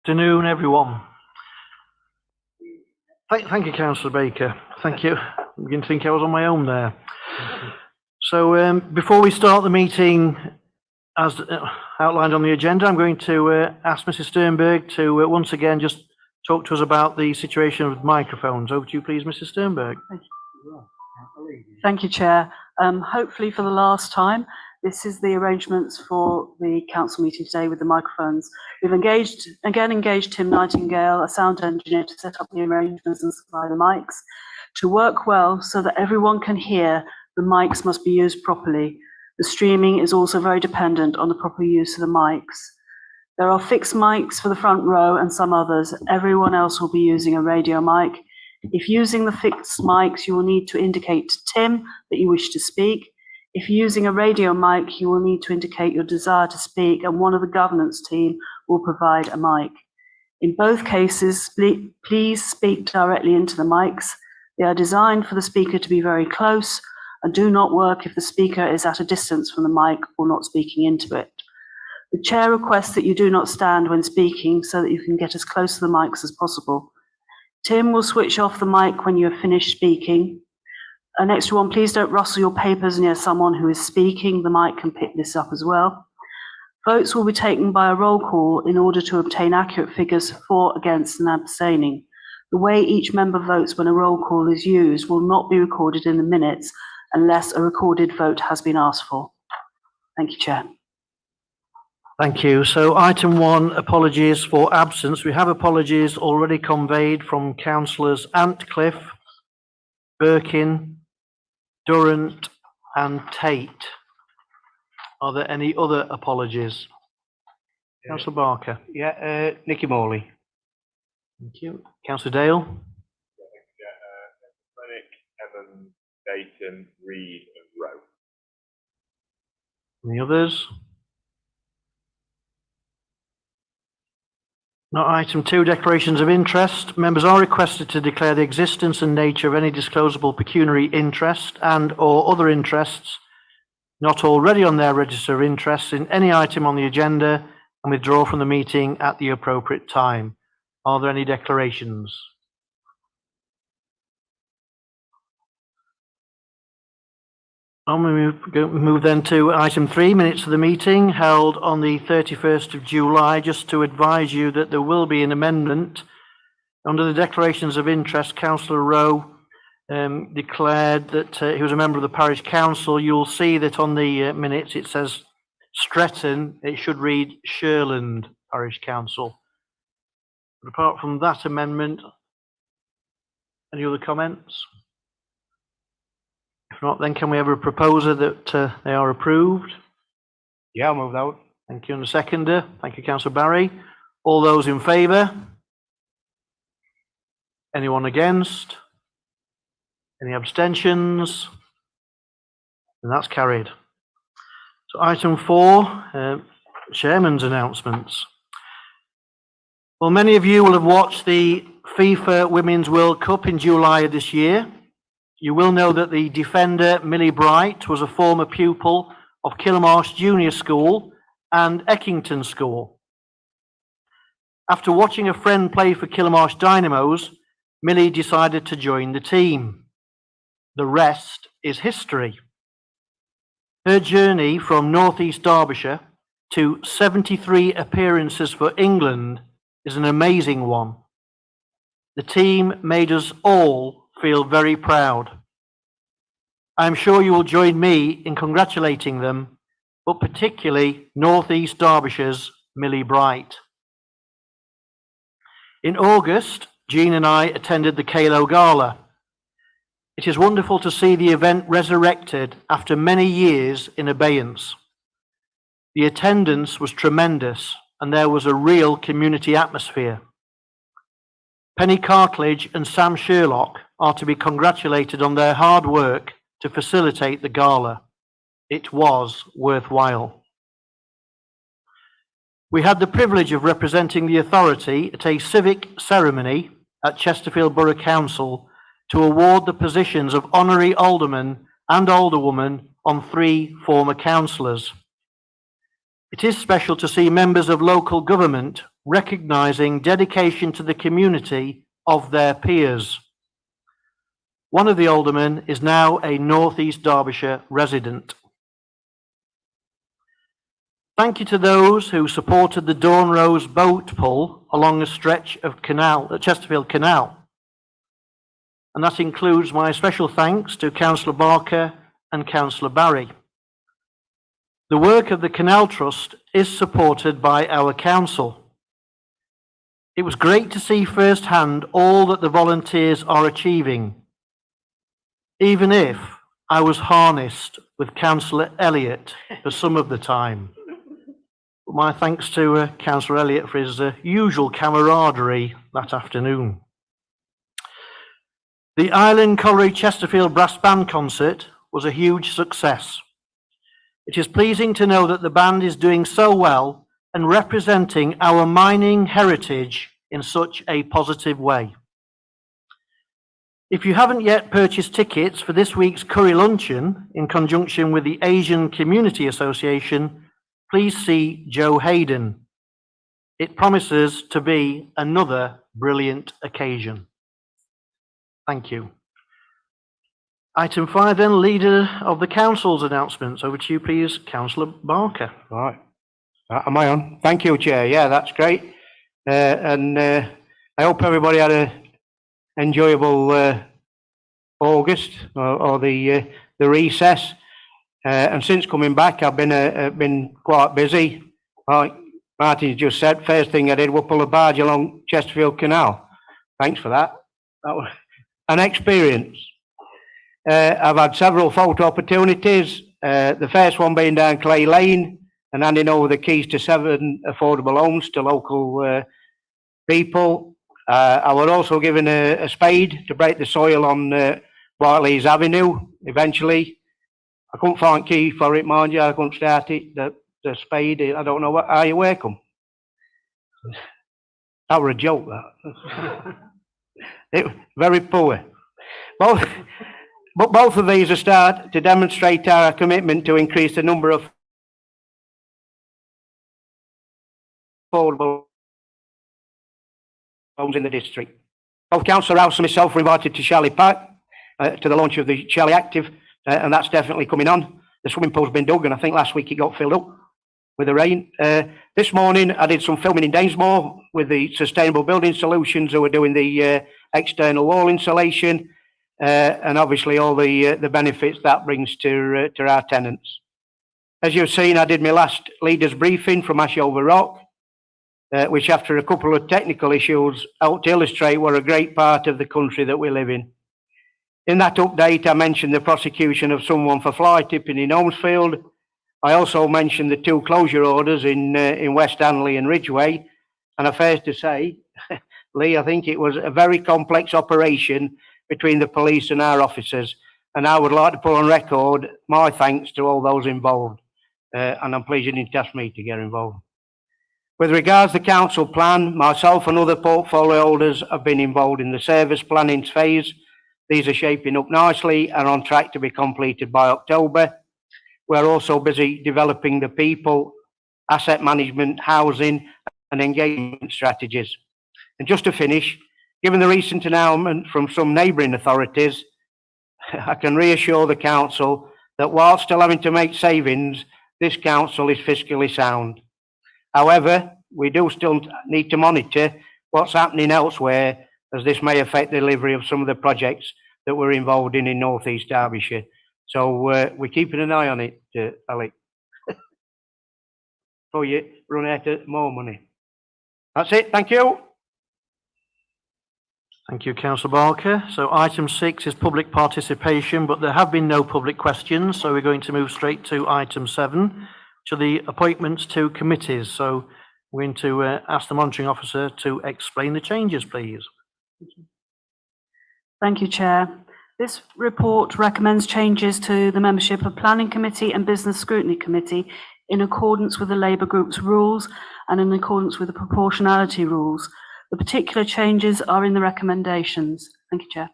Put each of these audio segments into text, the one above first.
Afternoon, everyone. Thank you, Councillor Baker. Thank you. I'm beginning to think I was on my own there. So before we start the meeting, as outlined on the agenda, I'm going to ask Mrs. Sternberg to once again just talk to us about the situation with microphones. Over to you, please, Mrs. Sternberg. Thank you, Chair. Hopefully for the last time, this is the arrangements for the council meeting today with the microphones. We've engaged Tim Nightingale, a sound engineer, to set up the arrangements and supply the mics. To work well so that everyone can hear, the mics must be used properly. The streaming is also very dependent on the proper use of the mics. There are fixed mics for the front row and some others. Everyone else will be using a radio mic. If using the fixed mics, you will need to indicate to Tim that you wish to speak. If using a radio mic, you will need to indicate your desire to speak, and one of the governance team will provide a mic. In both cases, please speak directly into the mics. They are designed for the speaker to be very close and do not work if the speaker is at a distance from the mic or not speaking into it. The chair requests that you do not stand when speaking so that you can get as close to the mics as possible. Tim will switch off the mic when you have finished speaking. An extra one, please don't rustle your papers near someone who is speaking. The mic can pick this up as well. Votes will be taken by a roll call in order to obtain accurate figures for, against and abstaining. The way each member votes when a roll call is used will not be recorded in the minutes unless a recorded vote has been asked for. Thank you, Chair. Thank you. So item 1, apologies for absence. We have apologies already conveyed from councillors Antcliffe, Birkin, Durrant and Tate. Are there any other apologies? Councillor Barker. Yeah, Nicky Morley. Thank you. Councillor Dale. Clinic, Evans, Dayton, Reed and Rowe. Any others? Now, item 2, declarations of interest. Members are requested to declare the existence and nature of any disclosable pecuniary interest and or other interests not already on their register of interests in any item on the agenda and withdraw from the meeting at the appropriate time. Are there any declarations? We move then to item 3, minutes of the meeting held on the 31st of July. Just to advise you that there will be an amendment. Under the declarations of interest, Councillor Rowe declared that he was a member of the parish council. You'll see that on the minutes it says Stretton. It should read Shirland Parish Council. But apart from that amendment, any other comments? If not, then can we have a proposer that they are approved? Yeah, I'll move that one. Thank you. And a seconder. Thank you, Councillor Barry. All those in favour? Anyone against? Any abstentions? And that's carried. So item 4, Chairman's announcements. Well, many of you will have watched the FIFA Women's World Cup in July of this year. You will know that the defender, Millie Bright, was a former pupil of Killamarsh Junior School and Eckington School. After watching a friend play for Killamarsh Dynamos, Millie decided to join the team. The rest is history. Her journey from North East Derbyshire to 73 appearances for England is an amazing one. The team made us all feel very proud. I'm sure you will join me in congratulating them, but particularly North East Derbyshire's Millie Bright. In August, Jean and I attended the Kalo Gala. It is wonderful to see the event resurrected after many years in abeyance. The attendance was tremendous and there was a real community atmosphere. Penny Cartledge and Sam Sherlock are to be congratulated on their hard work to facilitate the gala. It was worthwhile. We had the privilege of representing the authority at a civic ceremony at Chesterfield Borough Council to award the positions of honorary alderman and alderwoman on 3 former councillors. It is special to see members of local government recognising dedication to the community of their peers. One of the aldermen is now a North East Derbyshire resident. Thank you to those who supported the Dawn Rose boat pull along a stretch of canal, at Chesterfield Canal. And that includes my special thanks to Councillor Barker and Councillor Barry. The work of the Canal Trust is supported by our council. It was great to see firsthand all that the volunteers are achieving, even if I was harnessed with Councillor Elliott for some of the time. My thanks to Councillor Elliott for his usual camaraderie that afternoon. The Island Colliery Chesterfield Brass Band concert was a huge success. It is pleasing to know that the band is doing so well and representing our mining heritage in such a positive way. If you haven't yet purchased tickets for this week's curry luncheon in conjunction with the Asian Community Association, please see Joe Hayden. It promises to be another brilliant occasion. Thank you. Item 5 then, Leader of the Council's announcements. Over to you, please, Councillor Barker. Right. Am I on? Thank you, Chair. Yeah, that's great. I hope everybody had a enjoyable August or the recess. And since coming back, I've been quite busy. Like Martin just said, first thing I did was pull a barge along Chesterfield Canal. Thanks for that. That was an experience. I've had several photo opportunities. The first one being down Clay Lane and handing over the keys to 7 affordable homes to local people. I was also given a spade to break the soil on Whiteley's Avenue eventually. I couldn't find key for it, mind you. I couldn't start it. The spade, I don't know how you work them. That was a joke, that. It was very poor. But both of these are start to demonstrate our commitment to increase the number of affordable homes in the district. Both Councillor House and myself were invited to Charlie Park to the launch of the Charlie Active, and that's definitely coming on. The swimming pool's been dug, and I think last week it got filled up with the rain. This morning I did some filming in Dainsmore with the Sustainable Building Solutions, who are doing the external wall insulation, and obviously all the benefits that brings to our tenants. As you've seen, I did my last leaders briefing from Ashover Rock, which after a couple of technical issues helped to illustrate what a great part of the country that we live in. In that update, I mentioned the prosecution of someone for fly tipping in Holmesfield. I also mentioned the 2 closure orders in West Hanley and Ridgeway. And I'm fair to say, Lee, I think it was a very complex operation between the police and our officers. And I would like to put on record my thanks to all those involved. And I'm pleased you didn't ask me to get involved. With regards to the council plan, myself and other portfolio holders have been involved in the service planning phase. These are shaping up nicely and on track to be completed by October. We're also busy developing the people, asset management, housing and engagement strategies. And just to finish, given the recent announcement from some neighbouring authorities, I can reassure the council that while still having to make savings, this council is fiscally sound. However, we do still need to monitor what's happening elsewhere, as this may affect the delivery of some of the projects that we're involved in North East Derbyshire. So we're keeping an eye on it, Alec. So you run out of more money. That's it. Thank you. Thank you, Councillor Barker. So item 6 is public participation, but there have been no public questions. So we're going to move straight to item 7, to the appointments to committees. So we're going to ask the monitoring officer to explain the changes, please. Thank you, Chair. This report recommends changes to the membership of Planning Committee and Business Scrutiny Committee in accordance with the Labour Group's rules and in accordance with the proportionality rules. The particular changes are in the recommendations. Thank you, Chair.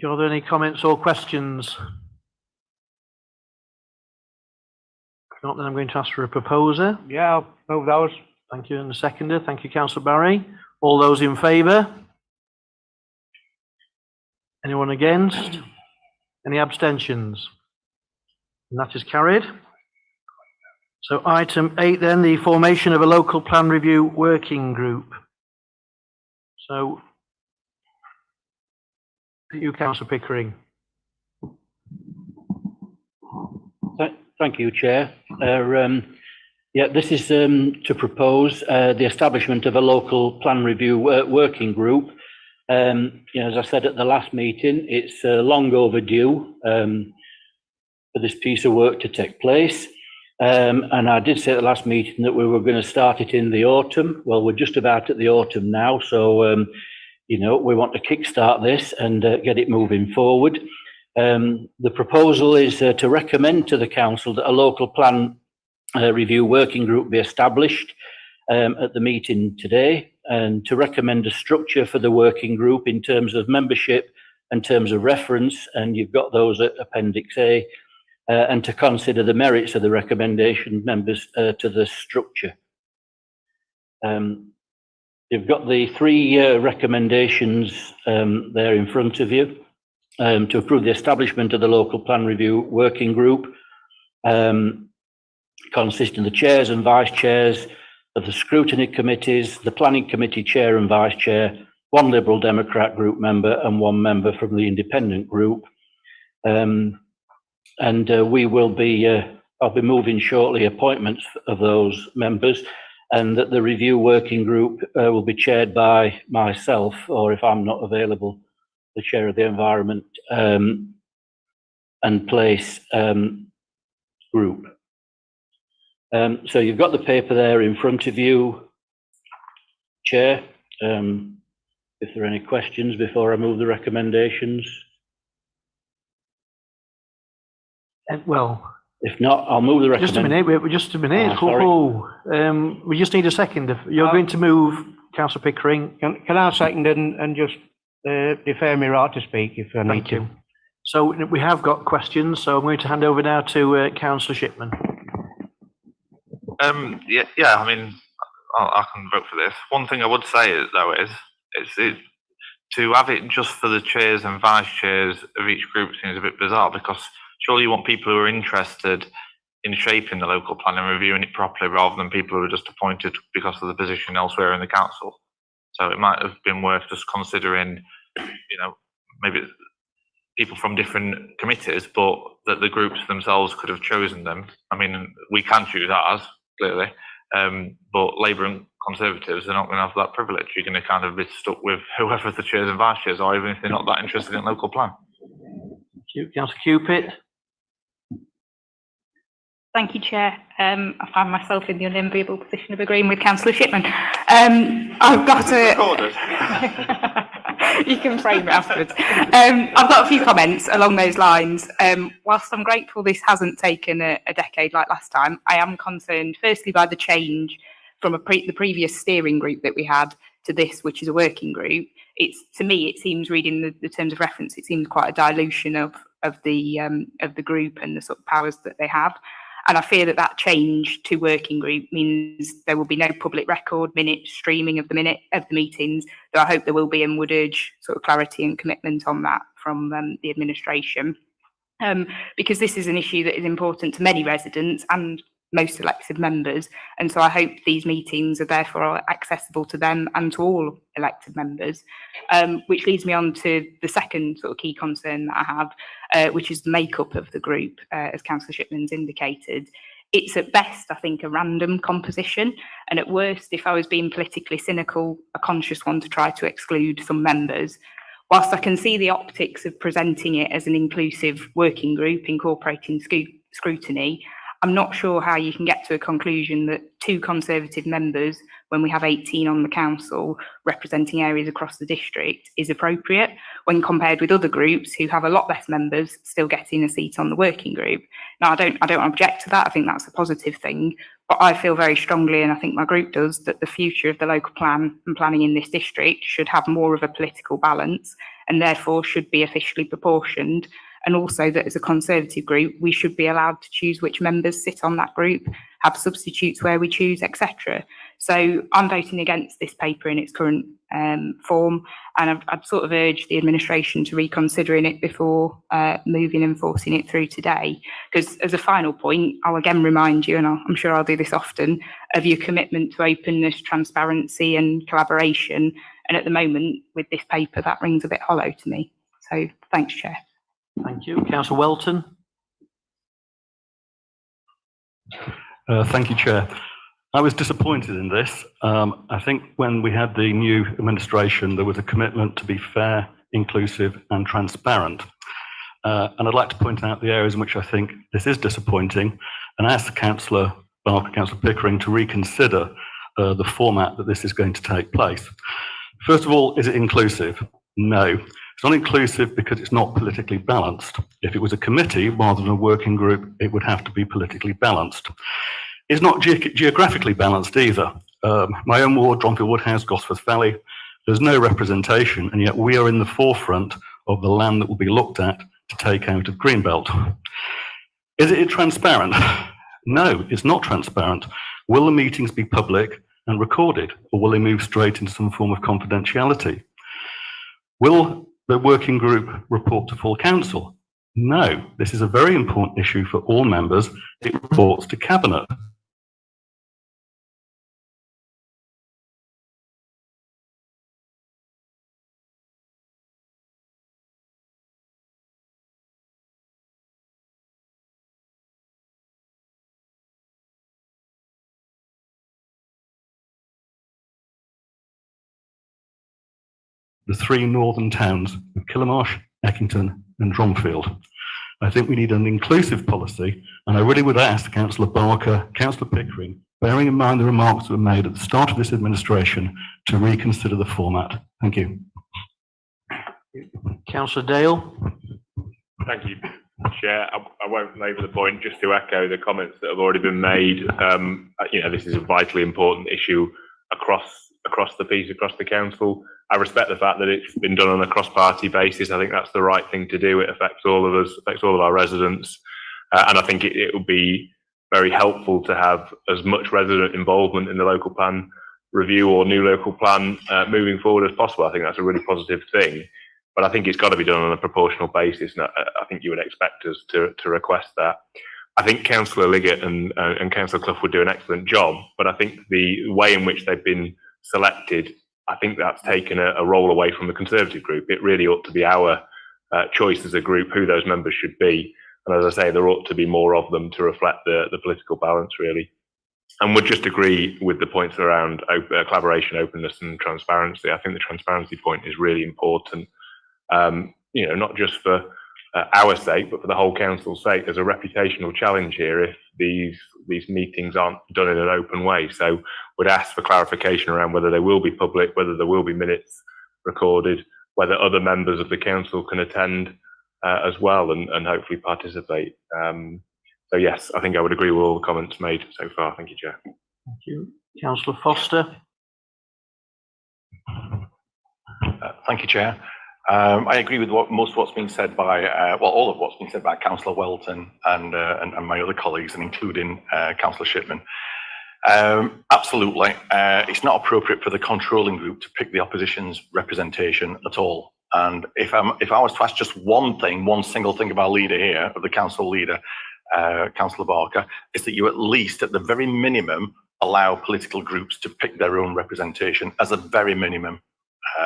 Are there any comments or questions? Not, then I'm going to ask for a proposer. Yeah, I'll move those. Thank you, and a seconder. Thank you, councillor Barry. All those in favour? Anyone against? Any abstentions? And that is carried. So item 8 then, the formation of a local plan review working group. So, you, councillor Pickering. Thank you, Chair. Yeah, this is to propose the establishment of a local plan review working group. You know, as I said at the last meeting, it's long overdue for this piece of work to take place. And I did say at the last meeting that we were going to start it in the autumn. Well, we're just about at the autumn now, so you know, we want to kickstart this and get it moving forward. The proposal is to recommend to the council that a local plan review working group be established at the meeting today, and to recommend a structure for the working group in terms of membership and terms of reference, and you've got those at Appendix A, and to consider the merits of the recommendation members to the structure. You've got the 3 recommendations there in front of you. To approve the establishment of the local plan review working group, consisting of the chairs and vice chairs of the scrutiny committees, the planning committee chair and vice chair, 1 Liberal Democrat group member and 1 member from the independent group. We will be, I'll be moving shortly appointments of those members, and that the review working group will be chaired by myself, or if I'm not available, the chair of the environment and place group. So you've got the paper there in front of you, Chair. If there are any questions before I move the recommendations. Well, if not, I'll move the recommendation. Just a minute. Sorry. We just need a second. You're going to move, councillor Pickering. Can I second and just defer me right to speak if I need Thank to? you. So we have got questions, so I'm going to hand over now to councillor Shipman. Yeah. I mean, I can vote for this. One thing I would say is, though, is to have it just for the chairs and vice chairs of each group seems a bit bizarre, because surely you want people who are interested in shaping the local plan and reviewing it properly, rather than people who are just appointed because of the position elsewhere in the council. So it might have been worth just considering, you know, maybe people from different committees, but that the groups themselves could have chosen them. I mean, we can choose ours, clearly, but Labour and Conservatives are not going to have that privilege. You're going to kind of be stuck with whoever the chairs and vice chairs are, even if they're not that interested in local plan. Thank you, councillor Cupit. Thank you, Chair. I find myself in the unenviable position of agreeing with councillor Shipman. I've got a... You can frame it afterwards. I've got a few comments along those lines. Whilst I'm grateful this hasn't taken a decade like last time, I am concerned firstly by the change from the previous steering group that we had to this, which is a working group. To me, it seems, reading the terms of reference, it seems quite a dilution of the group and the sort of powers that they have. And I fear that change to working group means there will be no public record, minute streaming of the meetings, though I hope there will be, and would urge sort of clarity and commitment on that from the administration. Because this is an issue that is important to many residents and most elected members. And so I hope these meetings are therefore accessible to them and to all elected members, which leads me on to the second sort of key concern that I have, which is the makeup of the group, as councillor Shipman's indicated. It's at best, I think, a random composition, and at worst, if I was being politically cynical, a conscious one to try to exclude some members. Whilst I can see the optics of presenting it as an inclusive working group incorporating scrutiny, I'm not sure how you can get to a conclusion that 2 Conservative members, when we have 18 on the council representing areas across the district, is appropriate when compared with other groups who have a lot less members still getting a seat on the working group. Now, I don't object to that. I think that's a positive thing, but I feel very strongly, and I think my group does, that the future of the local plan and planning in this district should have more of a political balance, and therefore should be officially proportioned. and also that as a Conservative group, we should be allowed to choose which members sit on that group, have substitutes where we choose, etc. So I'm voting against this paper in its current form, and I'd sort of urge the administration to reconsidering it before moving and forcing it through today. Because as a final point, I'll again remind you, and I'm sure I'll do this often, of your commitment to openness, transparency and collaboration. And at the moment, with this paper, that rings a bit hollow to me. So thanks, Chair. Thank you. Councillor Welton. Thank you, Chair. I was disappointed in this. I think when we had the new administration, there was a commitment to be fair, inclusive and transparent. And I'd like to point out the areas in which I think this is disappointing and ask Councillor Barker, Councillor Pickering to reconsider the format that this is going to take place. First of all, is it inclusive? No. It's not inclusive because it's not politically balanced. If it was a committee rather than a working group, it would have to be politically balanced. It's not geographically balanced either. My own ward, Dronfield Woodhouse, Gosforth Valley, there's no representation, and yet we are in the forefront of the land that will be looked at to take out of Greenbelt. Is it transparent? No, it's not transparent. Will the meetings be public and recorded, or will they move straight into some form of confidentiality? Will the working group report to full council? No, this is a very important issue for all members. It reports to Cabinet. The three northern towns of Killamarsh, Eckington and Dronfield. I think we need an inclusive policy, and I really would ask Councillor Barker, Councillor Pickering, bearing in mind the remarks that were made at the start of this administration, to reconsider the format. Thank you. Councillor Dale. Thank you, Chair. I won't labour the point, just to echo the comments that have already been made. You know, this is a vitally important issue across the piece, across the council. I respect the fact that it's been done on a cross-party basis. I think that's the right thing to do. It affects all of us, affects all of our residents. And I think it would be very helpful to have as much resident involvement in the local plan review or new local plan moving forward as possible. I think that's a really positive thing. But I think it's got to be done on a proportional basis. And I think you would expect us to request that. I think Councillor Liggett and Councillor Clough would do an excellent job. But I think the way in which they've been selected, I think that's taken a role away from the Conservative group. It really ought to be our choice as a group who those members should be. And as I say, there ought to be more of them to reflect the political balance, really. And would just agree with the points around collaboration, openness and transparency. I think the transparency point is really important, you know, not just for our sake, but for the whole council's sake. There's a reputational challenge here if these meetings aren't done in an open way. So would ask for clarification around whether they will be public, whether there will be minutes recorded, whether other members of the council can attend as well and hopefully participate. So yes, I think I would agree with all the comments made so far. Thank you, Chair. Thank you. Councillor Foster. Thank you, Chair. I agree with most of what's been said by, well, all of what's been said by Councillor Welton and my other colleagues, and including Councillor Shipman. Absolutely, it's not appropriate for the controlling group to pick the opposition's representation at all. And if I was to ask just one single thing of our leader here, of the council leader, Councillor Barker, is that you at least, at the very minimum, allow political groups to pick their own representation as a very minimum.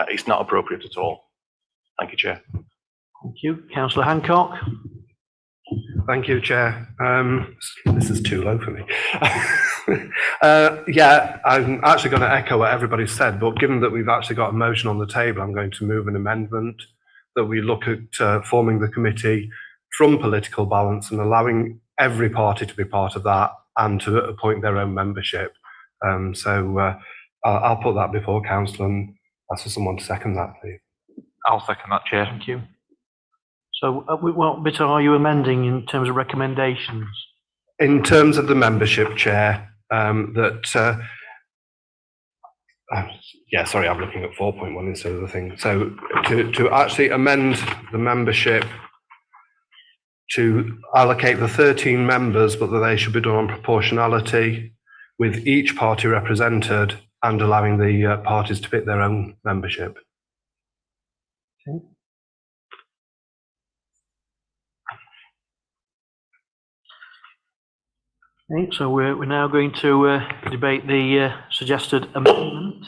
It's not appropriate at all. Thank you, Chair. Thank you. Councillor Hancock. Thank you, Chair. This is too low for me. Yeah, I'm actually going to echo what everybody said, but given that we've actually got a motion on the table, I'm going to move an amendment that we look at forming the committee from political balance and allowing every party to be part of that and to appoint their own membership. So I'll put that before council and ask for someone to second that, please. I'll second that, Chair. Thank you. So what bit are you amending in terms of recommendations? In terms of the membership, Chair, yeah, sorry, I'm looking at 4.1 instead of the thing. So to actually amend the membership to allocate the 13 members, but that they should be done on proportionality, with each party represented and allowing the parties to pick their own membership. Okay, so we're now going to debate the suggested amendment.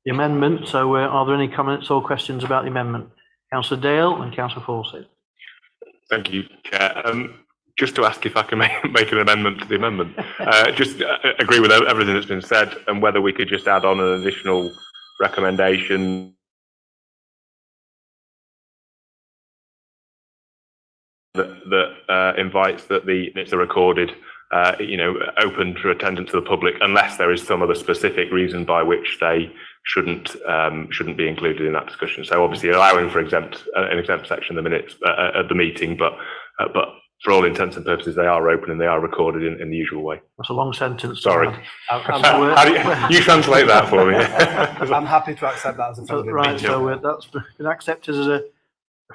The amendment. So are there any comments or questions about the amendment? Councillor Dale and Councillor Fawcett. Thank you, Chair. Just to ask if I can make an amendment to the amendment. Just agree with everything that's been said, and whether we could just add on an additional recommendation that invites that the minutes are recorded, open for attendance to the public, unless there is some other specific reason by which they shouldn't be included in that discussion. So obviously allowing for an exempt section of the minutes at the meeting, but for all intents and purposes, they are open and they are recorded in the usual way. That's a long sentence. Sorry. How do you translate that for me? I'm happy to accept that as a friendly Right, so that's been accepted as a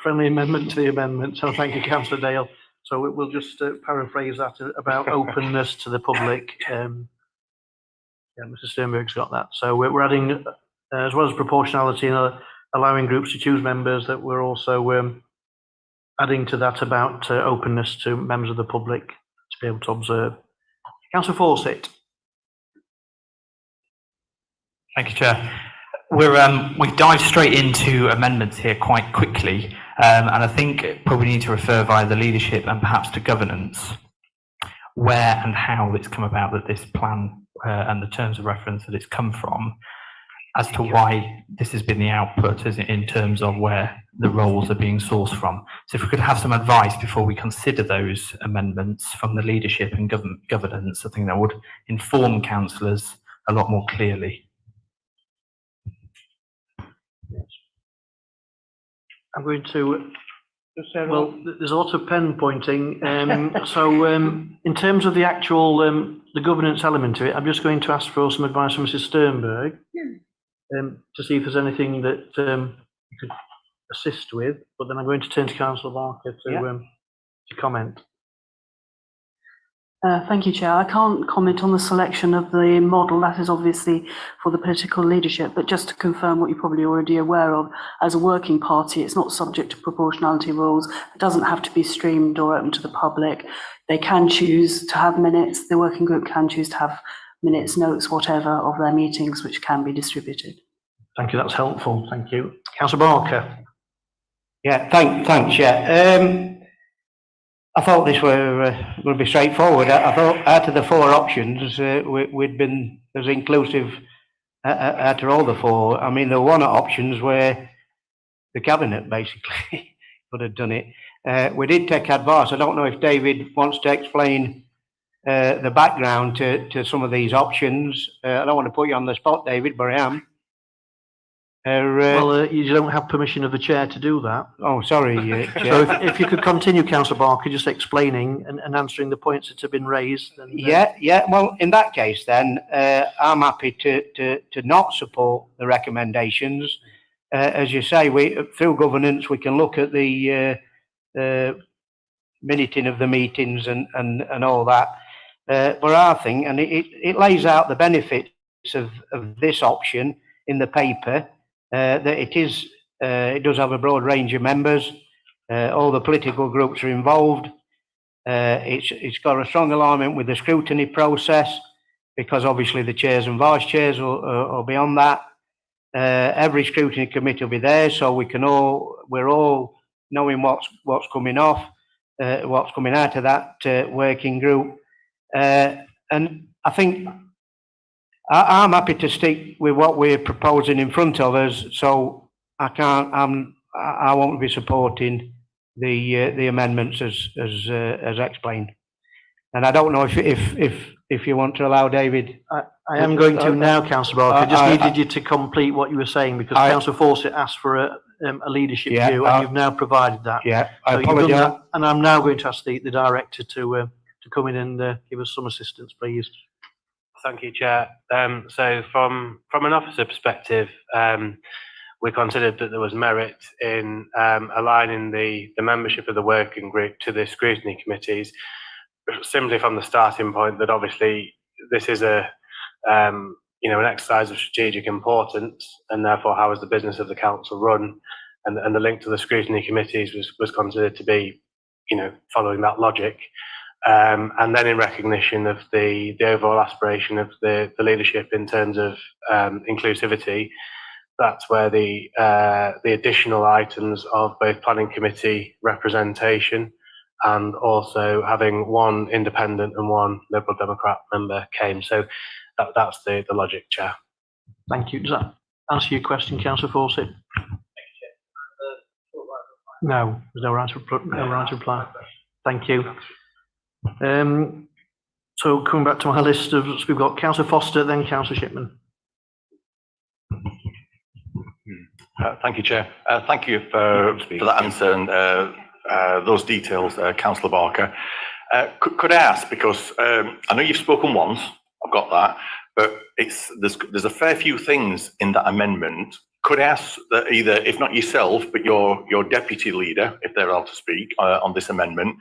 friendly amendment to the amendment. So thank you, Councillor Dale. So we'll just paraphrase that about openness to the public. Yeah, Mr. Sternberg's got that. So we're adding, as well as proportionality and allowing groups to choose members, that we're also adding to that about openness to members of the public to be able to observe. Councillor Fawcett. Thank you, Chair. We've dived straight into amendments here quite quickly, and I think probably need to refer via the leadership and perhaps to governance, where and how it's come about that this plan and the terms of reference that it's come from, as to why this has been the output in terms of where the roles are being sourced from. So if we could have some advice before we consider those amendments from the leadership and governance, I think that would inform councillors a lot more clearly. I'm going to, well, there's a lot of pen pointing. So in terms of the actual, the governance element to it, I'm just going to ask for some advice from Mrs. Sternberg to see if there's anything that you could assist with, but then I'm going to turn to Councillor Barker to comment. Thank you, Chair. I can't comment on the selection of the model. That is obviously for the political leadership, but just to confirm what you're probably already aware of, as a working party, it's not subject to proportionality rules. It doesn't have to be streamed or open to the public. They can choose to have minutes. The working group can choose to have minutes, notes, whatever, of their meetings, which can be distributed. Thank you. That's helpful. Thank you. Councillor Barker. Yeah, thanks, yeah. I thought this were going to be straightforward. I thought out of the four options, we'd been as inclusive out of all the four. I mean, there were one options where the cabinet basically would have done it. We did take advice. I don't know if David wants to explain the background to some of these options. I don't want to put you on the spot, David, but I am. Well, you don't have permission of the chair to do that. Oh, sorry, Chair. So if you could continue, Councillor Barker, just explaining and answering the points that have been raised. Then, Yeah. Well, in that case, then I'm happy to not support the recommendations. As you say, through governance we can look at the minuting of the meetings and all that. But I think, and it lays out the benefits of this option in the paper. That it does have a broad range of members. All the political groups are involved. It's got a strong alignment with the scrutiny process, because obviously the chairs and vice chairs will be on that. Every scrutiny committee will be there, so we're all knowing what's coming off, what's coming out of that working group. And I think I'm happy to stick with what we're proposing in front of us, so I won't be supporting the amendments as explained. And I don't know if you want to allow David. I am going to now, Councillor Barker. I just needed you to complete what you were saying, because Councillor Fawcett asked for a leadership view, and you've now provided that. Yeah, I so you've done apologise. that, and I'm now going to ask the director to come in and give us some assistance, please. Thank you, Chair. So from an officer perspective, we considered that there was merit in aligning the membership of the working group to the scrutiny committees, simply from the starting point that obviously this is a an exercise of strategic importance, and therefore how is the business of the council run, and the link to the scrutiny committees was considered to be, following that logic. And then in recognition of the overall aspiration of the leadership in terms of inclusivity, that's where the additional items of both planning committee representation and also having one independent and one Liberal Democrat member came. So that's the logic, Chair. Thank you. Does that answer your question, Councillor Fawcett? No, there's no right to reply. Thank you. So coming back to my list of, we've got Councillor Foster, then Councillor Shipman. Thank you, Chair. Thank you for that answer and those details, Councillor Barker. Could I ask, because I know you've spoken once, I've got that, but there's a fair few things in that amendment. Could I ask that either, if not yourself, but your deputy leader, if they're allowed to speak on this amendment,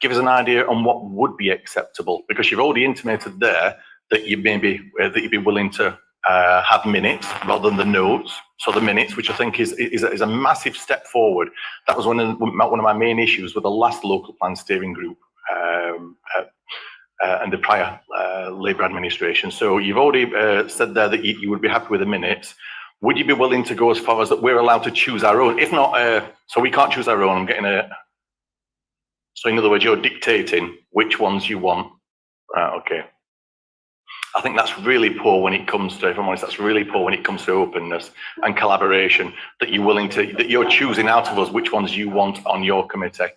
give us an idea on what would be acceptable? Because you've already intimated there that you'd be willing to have minutes rather than the notes. So the minutes, which I think is a massive step forward. That was one of my main issues with the last local plan steering group and the prior Labour administration. So you've already said there that you would be happy with the minutes. Would you be willing to go as far as that we're allowed to choose our own? If not, so we can't choose our own. I'm getting a. So in other words, you're dictating which ones you want. Okay. I think that's really poor when it comes to, if I'm honest, that's really poor when it comes to openness and collaboration, that you're choosing out of us which ones you want on your committee.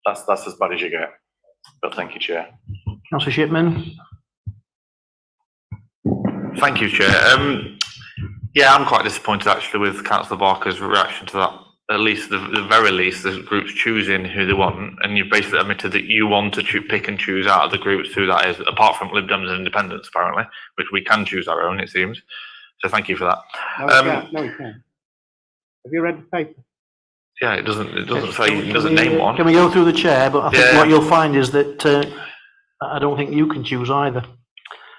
That's as bad as you get. But thank you, Chair. Councillor Shipman. Thank you, Chair. Yeah, I'm quite disappointed actually with Councillor Barker's reaction to that. At least, the very least, the group's choosing who they want, and you've basically admitted that you want to pick and choose out of the groups who that is, apart from Lib Dems and Independents, apparently, which we can choose our own, it seems. So thank you for that. No, we can't. Have you read the paper? Yeah, it doesn't say, it doesn't name one. Can we go through the chair? But I think what you'll find is that I don't think you can choose either.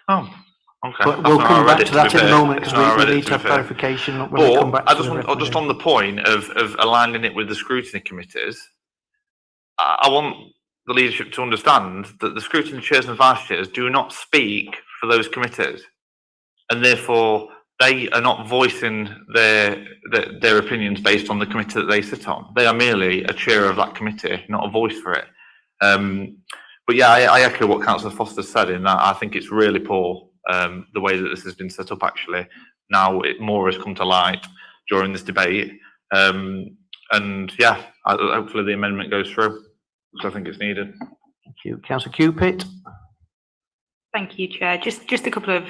Oh. Okay. But we'll come back to that in a moment because we need to have clarification when we come back to just on the point of aligning it with the scrutiny committees, I want the leadership to understand that the scrutiny chairs and vice chairs do not speak for those committees, and therefore they are not voicing their opinions based on the committee that they sit on. They are merely a chair of that committee, not a voice for it. But yeah, I echo what Councillor Foster said in that I think it's really poor. The way that this has been set up, actually, now more has come to light during this debate, and yeah, hopefully the amendment goes through, because I think it's needed. Thank you, Councillor Cupit. Thank you, Chair. Just a couple of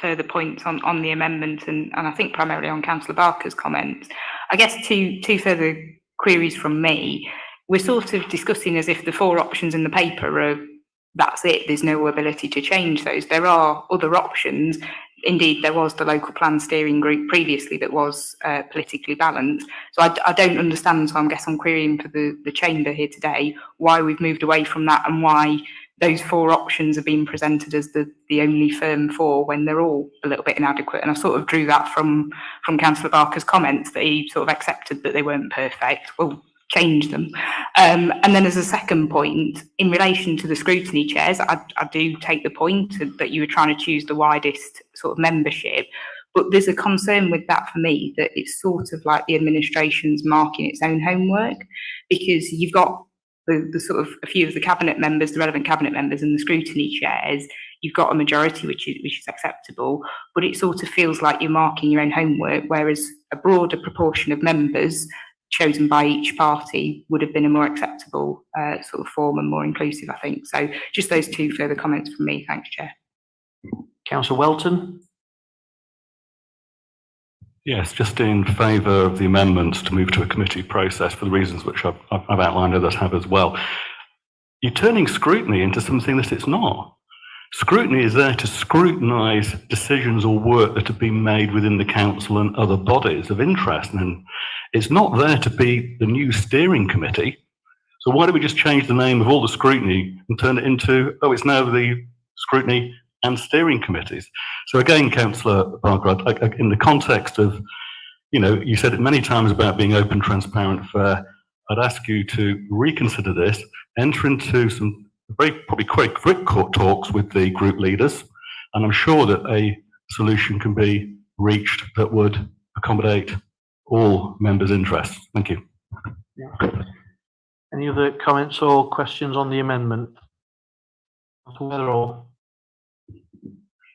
further points on the amendment, and I think primarily on Councillor Barker's comments. I guess two further queries from me. We're sort of discussing as if the four options in the paper are. That's it. There's no ability to change those. There are other options. Indeed, there was the local plan steering group previously that was politically balanced. So I don't understand. So I guess I'm querying for the chamber here today why we've moved away from that and why those four options are being presented as the only firm four when they're all a little bit inadequate. And I sort of drew that from Councillor Barker's comments that he sort of accepted that they weren't perfect. Well, change them. And then as a second point, in relation to the scrutiny chairs, I do take the point that you were trying to choose the widest sort of membership, but there's a concern with that for me, that it's sort of like the administration's marking its own homework, because you've got the sort of a few of the cabinet members, the relevant cabinet members and the scrutiny chairs, you've got a majority which is acceptable, but it sort of feels like you're marking your own homework, whereas a broader proportion of members chosen by each party would have been a more acceptable sort of form and more inclusive, I think. So just those two further comments from me. Thanks, Chair. Councillor Welton. Yes, just in favour of the amendments to move to a committee process for the reasons which I've outlined, others have as well. You're turning scrutiny into something that it's not. Scrutiny is there to scrutinise decisions or work that have been made within the council and other bodies of interest. And it's not there to be the new steering committee. So why don't we just change the name of all the scrutiny and turn it into, oh, it's now the scrutiny and steering committees. So again, Councillor Barker, in the context of, you know, you said it many times about being open, transparent, fair. I'd ask you to reconsider this, enter into some very probably quick talks with the group leaders, and I'm sure that a solution can be reached that would accommodate all members' interests. Thank you. Any other comments or questions on the amendment?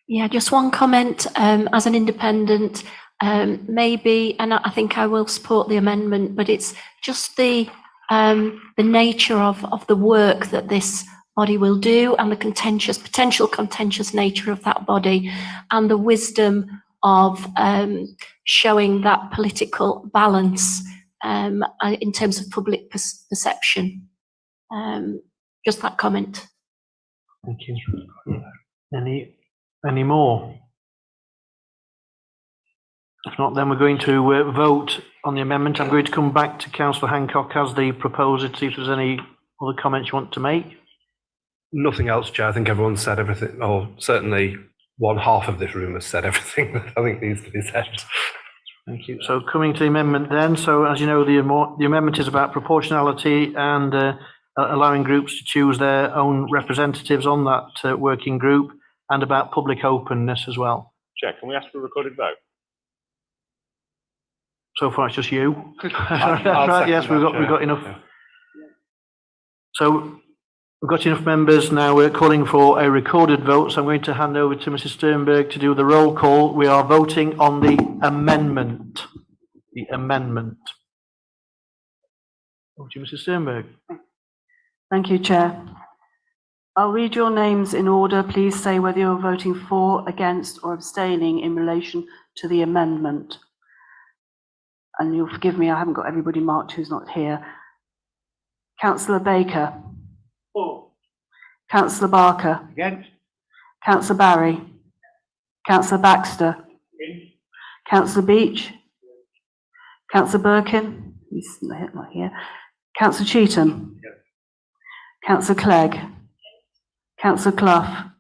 Yeah, just one comment as an independent, maybe, and I think I will support the amendment, but it's just the nature of the work that this body will do and the potential contentious nature of that body and the wisdom of showing that political balance in terms of public perception. Just that comment. Thank you. Any more? If not, then we're going to vote on the amendment. I'm going to come back to Councillor Hancock as the proposer to see if there's any other comments you want to make. Nothing else, Chair. I think everyone's said everything, or certainly one half of this room has said everything that I think needs to be said. Thank you. So coming to the amendment then, so as you know, the amendment is about proportionality and allowing groups to choose their own representatives on that working group, and about public openness as well. Chair, can we ask for a recorded vote? So far, it's just you. I'll Right, yes, we've got enough. Yeah. So we've got enough members now. We're calling for a recorded vote. So I'm going to hand over to Mrs. Sternberg to do the roll call. We are voting on the amendment. The amendment. Over to you, Mrs. Sternberg. Thank you, Chair. I'll read your names in order. Please say whether you're voting for, against, or abstaining in relation to the amendment. And you'll forgive me, I haven't got everybody marked who's not here. Councillor Baker. For. Councillor Barker. Against. Councillor Barry. Councillor Baxter. Against. Councillor Beach. Councillor Birkin. He's not here. Councillor Cheetham. Yes. Councillor Clegg. Councillor Clough.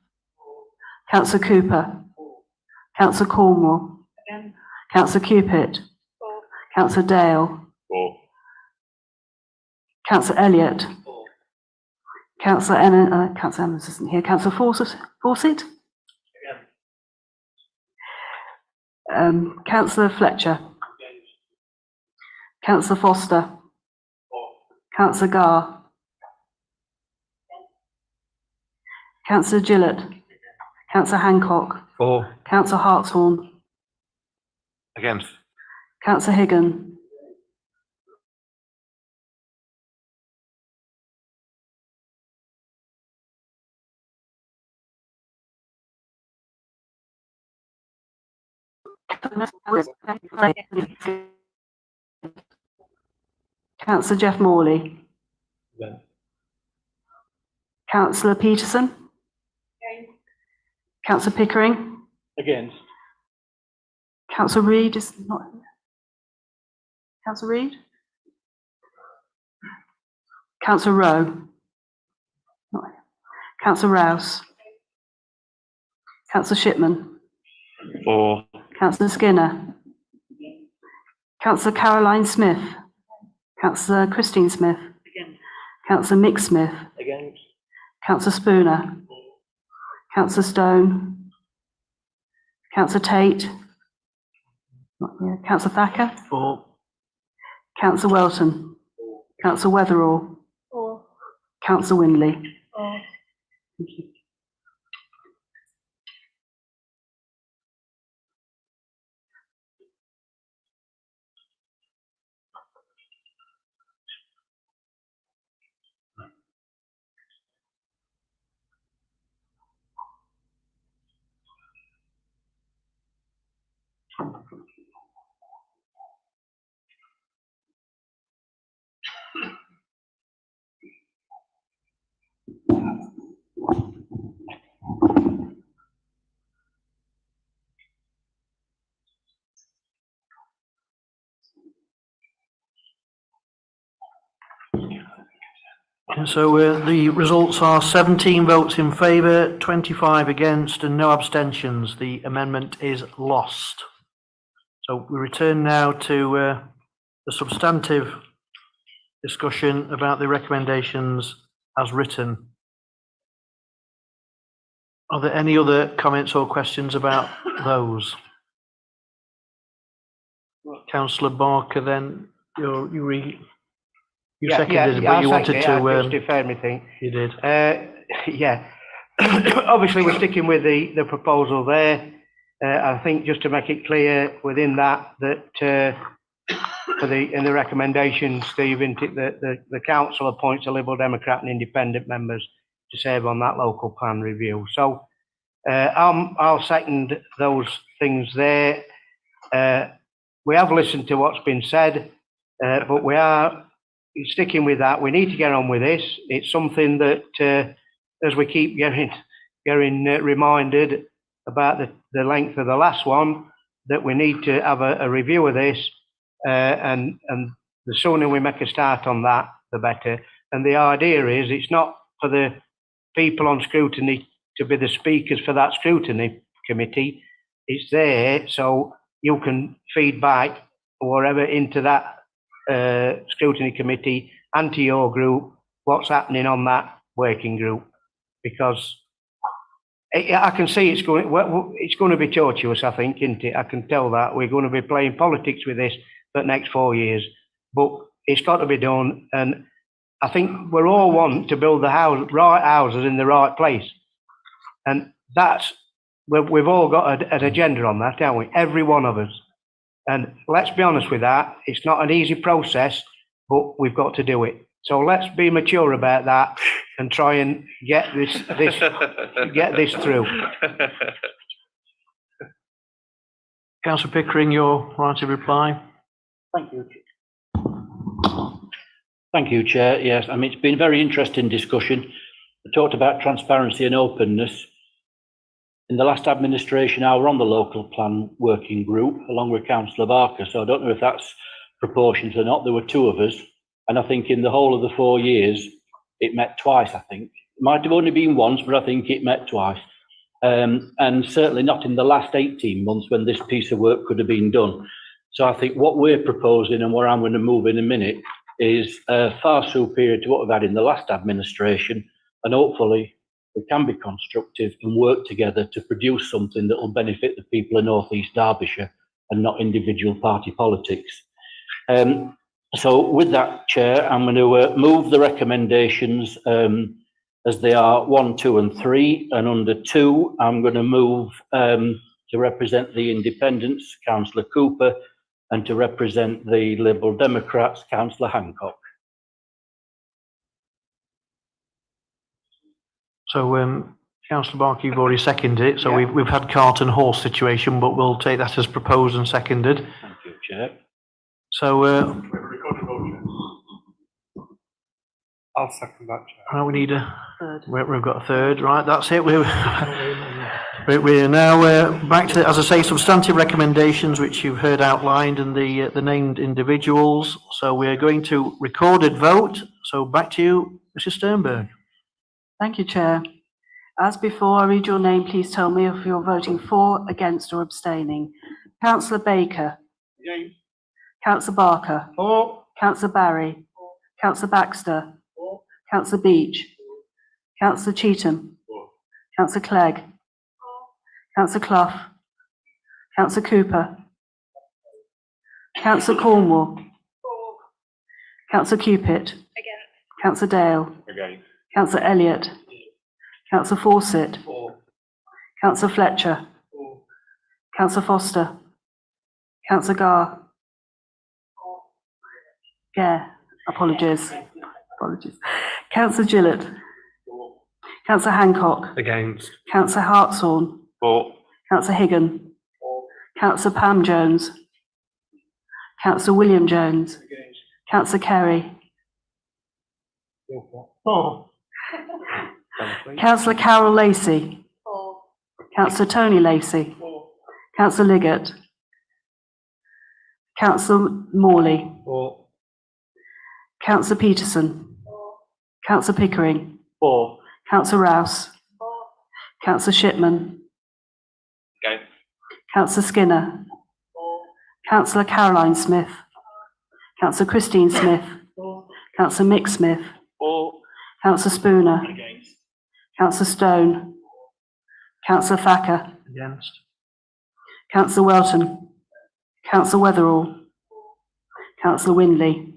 Councillor Cooper. Councillor Cornwall. Councillor Cupit. Councillor Dale. Councillor Elliott. Councillor Emmons isn't here. Councillor Fawcett. Councillor Fletcher. Councillor Foster. Councillor Garr. Councillor Gillett. Councillor Hancock. For. Councillor Hartshorn. Against. Councillor Higgin. Councillor Jeff Morley. Councillor Peterson. Councillor Pickering. Against. Councillor Reid is not here. Councillor Reid. Councillor Rowe. Not here. Councillor Rouse. Councillor Shipman. For. Councillor Skinner. Councillor Caroline Smith. Councillor Christine Smith. Councillor Mick Smith. Against. Councillor Spooner. Councillor Stone. Councillor Tate. Not here. Councillor Thacker. For. Councillor Welton. Councillor Weatherall. For. Councillor Windley. For. Thank you. So the results are 17 votes in favour, 25 against and no abstentions. The amendment is lost. So we return now to the substantive discussion about the recommendations as written. Are there any other comments or questions about those? Councillor Barker, then you seconded it, but you wanted to. Just deferred me thing. You did. Yeah. Obviously, we're sticking with the proposal there. I think just to make it clear within that in the recommendation, Steve, the council appoints a Liberal Democrat and independent members to serve on that local plan review. So I'll second those things there. We have listened to what's been said, but we are sticking with that. We need to get on with this. It's something that, as we keep getting reminded about the length of the last one, that we need to have a review of this, and the sooner we make a start on that, the better. And the idea is it's not for the people on scrutiny to be the speakers for that scrutiny committee. It's there so you can feed back or whatever into that scrutiny committee and to your group what's happening on that working group, because I can see it's going to be tortuous, I think, isn't it? I can tell that we're going to be playing politics with this for the next 4 years, but it's got to be done. And I think we're all want to build the right houses in the right place, and that's we've all got an agenda on that, haven't we? Every one of us. And let's be honest with that, it's not an easy process, but we've got to do it. So let's be mature about that and try and get this through. Councillor Pickering, your right of reply. Thank you. Thank you, Chair. Yes, I mean, it's been a very interesting discussion. We talked about transparency and openness. In the last administration, I was on the local plan working group along with Councillor Barker, so I don't know if that's proportions or not. There were two of us, and I think in the whole of the 4 years, it met twice, I think. It might have only been once, but I think it met twice. And certainly not in the last 18 months when this piece of work could have been done. So I think what we're proposing and where I'm going to move in a minute is far superior to what we've had in the last administration, and hopefully we can be constructive and work together to produce something that will benefit the people of North East Derbyshire and not individual party politics. So with that, Chair, I'm going to move the recommendations as they are 1, 2 and 3, and under 2 I'm going to move to represent the independents, Councillor Cooper, and to represent the Liberal Democrats, Councillor Hancock. So, Councillor Barker, you've already seconded it. So we've had cart and horse situation, but we'll take that as proposed and seconded. Thank you, Chair. So, I'll second that, Chair. we need a third. We've got a third, right? That's it. We're now back to, as I say, substantive recommendations which you've heard outlined and the named individuals. So we're going to recorded vote. So back to you, Mrs. Sternberg. Thank you, Chair. As before, I read your name. Please tell me if you're voting for, against or abstaining. Councillor Baker. Against. Councillor Barker. For. Councillor Barry. Councillor Baxter. Councillor Beach. Councillor Cheetham. Councillor Clegg. Councillor Clough. Councillor Cooper. Councillor Cornwall. Councillor Cupit. Councillor Dale. Against. Councillor Elliott. Councillor Fawcett. Councillor Fletcher. Councillor Foster. Councillor Garr. Apologies. Councillor Gillett. Councillor Hancock. Against. Councillor Hartshorn. For. Councillor Higgin. Councillor Pam Jones. Councillor William Jones. Councillor Kerry. Councillor Carol Lacey. Councillor Tony Lacey. Councillor Liggett. Councillor Morley. Councillor Peterson. Councillor Pickering. 4. Councillor Rouse. Councillor Shipman. Against. Councillor Skinner. Councillor Caroline Smith. Councillor Christine Smith. Councillor Mick Smith. Councillor Spooner. Against. Councillor Stone. Councillor Thacker. Against. Councillor Welton. Councillor Weatherall. Councillor Windley.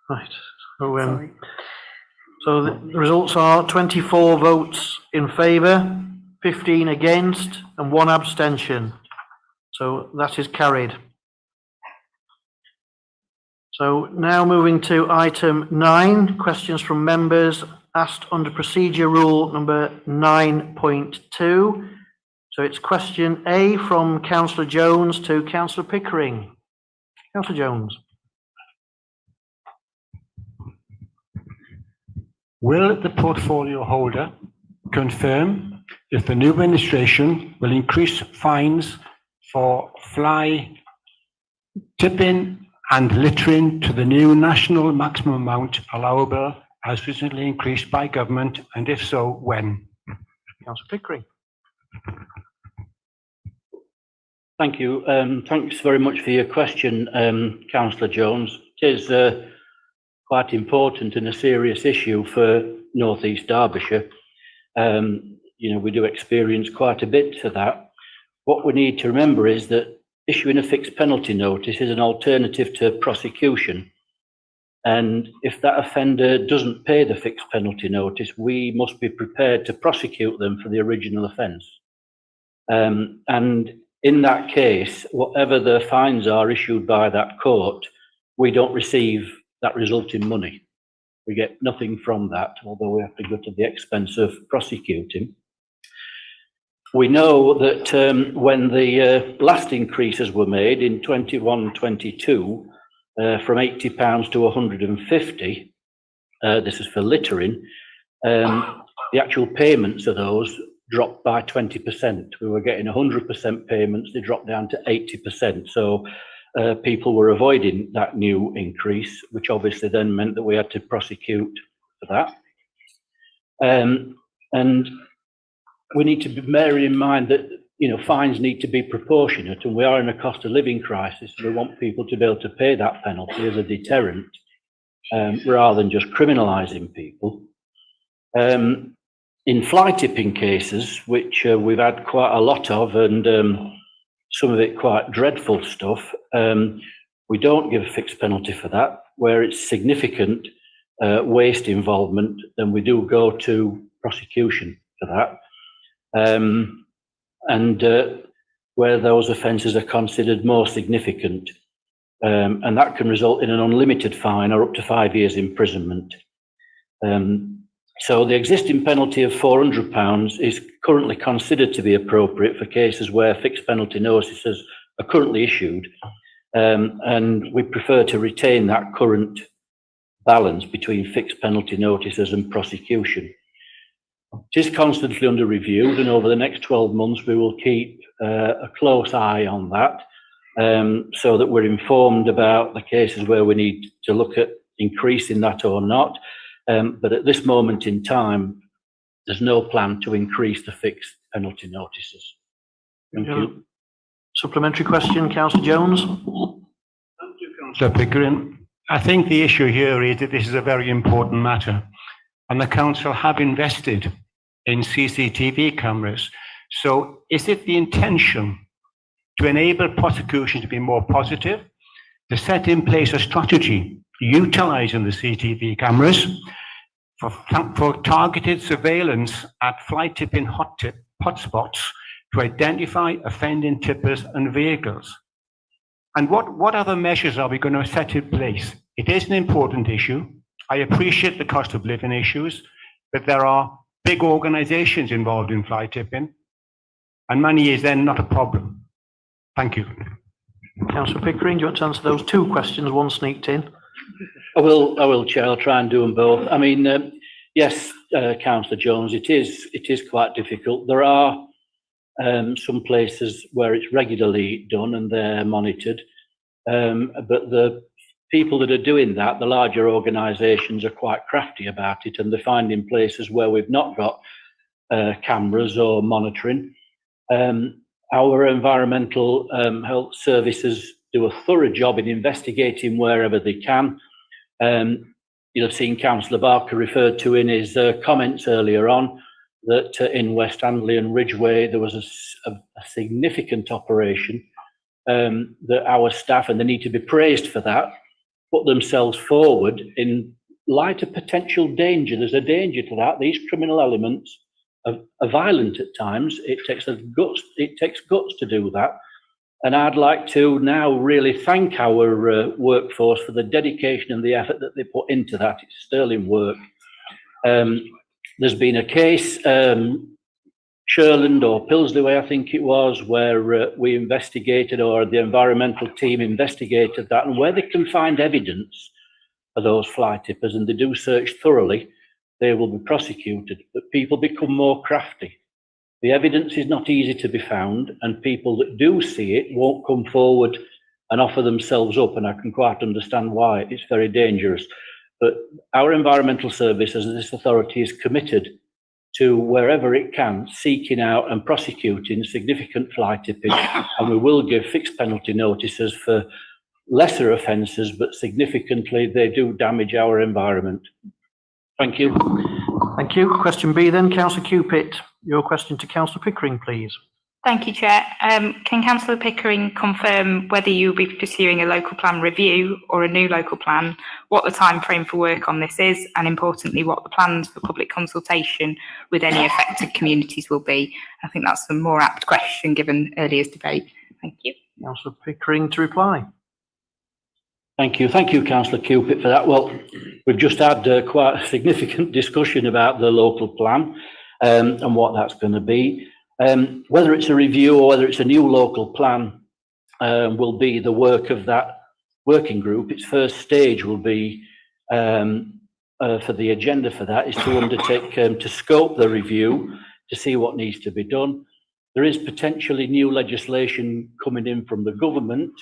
Right. So the results are 24 votes in favour, 15 against, and 1 abstention. So that is carried. So now moving to item 9, questions from members asked under procedure rule number 9.2. So it's question A from Councillor Jones to Councillor Pickering. Councillor Jones. Will the portfolio holder confirm if the new administration will increase fines for fly tipping and littering to the new national maximum amount allowable as recently increased by government, and if so, when? Councillor Pickering. Thank you. Thanks very much for your question, Councillor Jones. It is quite important and a serious issue for North East Derbyshire. We do experience quite a bit to that. What we need to remember is that issuing a fixed penalty notice is an alternative to prosecution. And if that offender doesn't pay the fixed penalty notice, we must be prepared to prosecute them for the original offence. And in that case, whatever the fines are issued by that court, we don't receive that resulting money. We get nothing from that, although we have to go to the expense of prosecuting. We know that when the last increases were made in 21-22, from £80 to 150, this is for littering, the actual payments of those dropped by 20%. We were getting 100% payments, they dropped down to 80%. So people were avoiding that new increase, which obviously then meant that we had to prosecute for that. And we need to be bearing in mind that fines need to be proportionate, and we are in a cost of living crisis. We want people to be able to pay that penalty as a deterrent, rather than just criminalising people. In fly tipping cases, which we've had quite a lot of, and some of it quite dreadful stuff, we don't give a fixed penalty for that. Where it's significant waste involvement, then we do go to prosecution for that. And where those offences are considered more significant, and that can result in an unlimited fine or up to 5 years imprisonment. So the existing penalty of £400 is currently considered to be appropriate for cases where fixed penalty notices are currently issued, and we prefer to retain that current balance between fixed penalty notices and prosecution. It is constantly under review, and over the next 12 months, we will keep a close eye on that, so that we're informed about the cases where we need to look at increasing that or not. But at this moment in time, there's no plan to increase the fixed penalty notices. Thank you. Supplementary question, Councillor Jones? Thank you, Councillor Pickering. I think the issue here is that this is a very important matter, and the council have invested in CCTV cameras. So is it the intention to enable prosecution to be more positive, to set in place a strategy utilising the CCTV cameras for targeted surveillance at fly tipping hotspots to identify offending tippers and vehicles? And what other measures are we going to set in place? It is an important issue. I appreciate the cost of living issues, but there are big organisations involved in fly tipping, and money is then not a problem. Thank you. Councillor Pickering, do you want to answer those two questions? One sneaked in. I will, Chair. I'll try and do them both. I mean, yes, Councillor Jones, it is quite difficult. There are some places where it's regularly done and they're monitored, but the people that are doing that, the larger organisations, are quite crafty about it, and they're finding places where we've not got cameras or monitoring. Our environmental health services do a thorough job in investigating wherever they can. You'll have seen Councillor Barker referred to in his comments earlier on that in West Handley and Ridgeway there was a significant operation that our staff, and they need to be praised for that, put themselves forward in light of potential danger. There's a danger to that. These criminal elements are violent at times. It takes guts to do that. And I'd like to now really thank our workforce for the dedication and the effort that they put into that. It's sterling work. There's been a case, Sherland or Pilsley, I think it was, where we investigated, or the environmental team investigated that, and where they can find evidence of those fly tippers, and they do search thoroughly, they will be prosecuted. But people become more crafty. The evidence is not easy to be found, and people that do see it won't come forward and offer themselves up, and I can quite understand why. It's very dangerous. But our environmental service, as this authority, is committed to, wherever it can, seeking out and prosecuting significant fly tipping, and we will give fixed penalty notices for lesser offences, but significantly they do damage our environment. Thank you. Thank you. Question B then, Councillor Cupit. Your question to Councillor Pickering, please. Thank you, Chair. Can Councillor Pickering confirm whether you'll be pursuing a local plan review or a new local plan, what the timeframe for work on this is, and importantly, what the plans for public consultation with any affected communities will be? I think that's a more apt question given earlier's debate. Thank you. Councillor Pickering to reply. Thank you, Councillor Cupit, for that. Well, we've just had quite a significant discussion about the local plan and what that's going to be. Whether it's a review or whether it's a new local plan will be the work of that working group. Its first stage will be for the agenda for that is to undertake to scope the review to see what needs to be done. There is potentially new legislation coming in from the government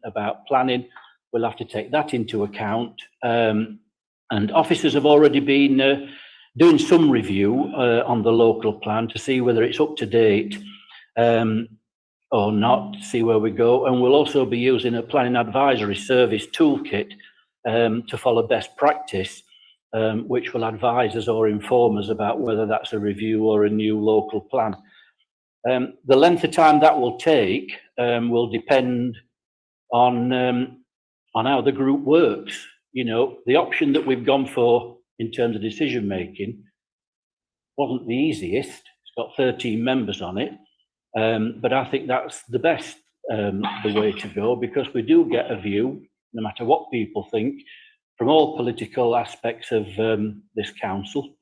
about planning. We'll have to take that into account. And officers have already been doing some review on the local plan to see whether it's up to date or not, to see where we go. And we'll also be using a planning advisory service toolkit to follow best practice, which will advise us or inform us about whether that's a review or a new local plan. The length of time that will take will depend on how the group works. You know, the option that we've gone for in terms of decision making wasn't the easiest. It's got 13 members on it, but I think that's the best the way to go, because we do get a view, no matter what people think, from all political aspects of this council.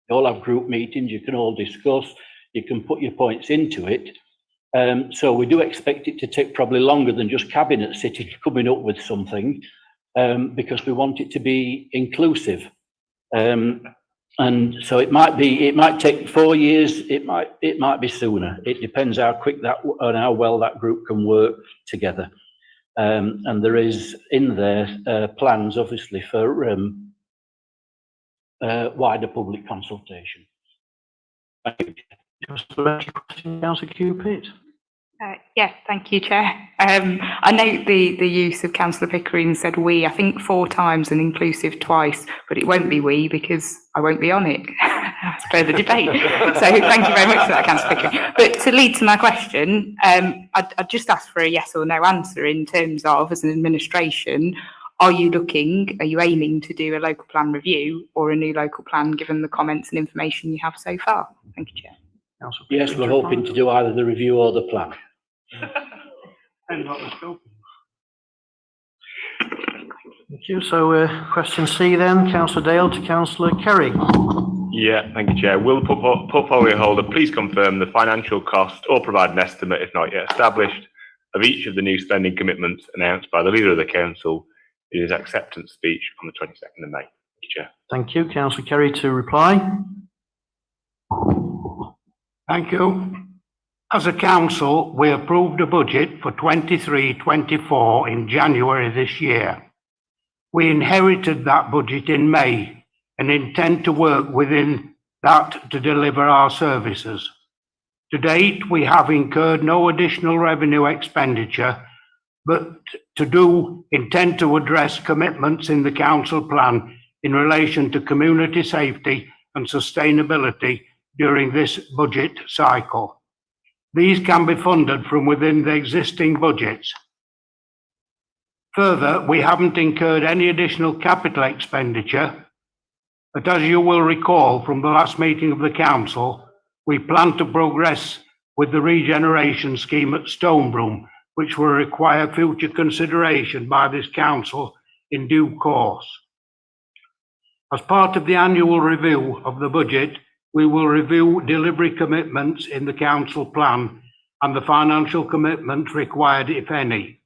You all have group meetings, you can all discuss, you can put your points into it. So we do expect it to take probably longer than just cabinet sitting coming up with something, because we want it to be inclusive. And so it might take 4 years, it might be sooner. It depends how quick and how well that group can work together. And there is in there plans, obviously, for wider public consultation. Thank you. Councillor Cupid. Yeah, thank you, Chair. I note the use of Councillor Pickering said we, I think 4 times and inclusive twice, but it won't be we because I won't be on it as per the debate. So thank you very much for that, Councillor Pickering. But to lead to my question, I'd just ask for a yes or no answer in terms of, as an administration, are you aiming to do a local plan review or a new local plan given the comments and information you have so far? Thank you, Chair. Yes, we're hoping to do either the review or the plan. Thank you. So question C then, Councillor Dale to Councillor Kerry. Yeah, thank you, Chair. Will the portfolio holder please confirm the financial cost or provide an estimate, if not yet established, of each of the new spending commitments announced by the Leader of the Council in his acceptance speech on the 22nd of May? Thank you, Chair. Thank you. Councillor Kerry to reply. Thank you. As a council, we approved a budget for 23-24 in January this year. We inherited that budget in May and intend to work within that to deliver our services. To date, we have incurred no additional revenue expenditure, but intend to address commitments in the council plan in relation to community safety and sustainability during this budget cycle. These can be funded from within the existing budgets. Further, we haven't incurred any additional capital expenditure, but as you will recall from the last meeting of the council, we plan to progress with the regeneration scheme at Stonebroom, which will require future consideration by this council in due course. As part of the annual review of the budget, we will review delivery commitments in the council plan and the financial commitments required, if any.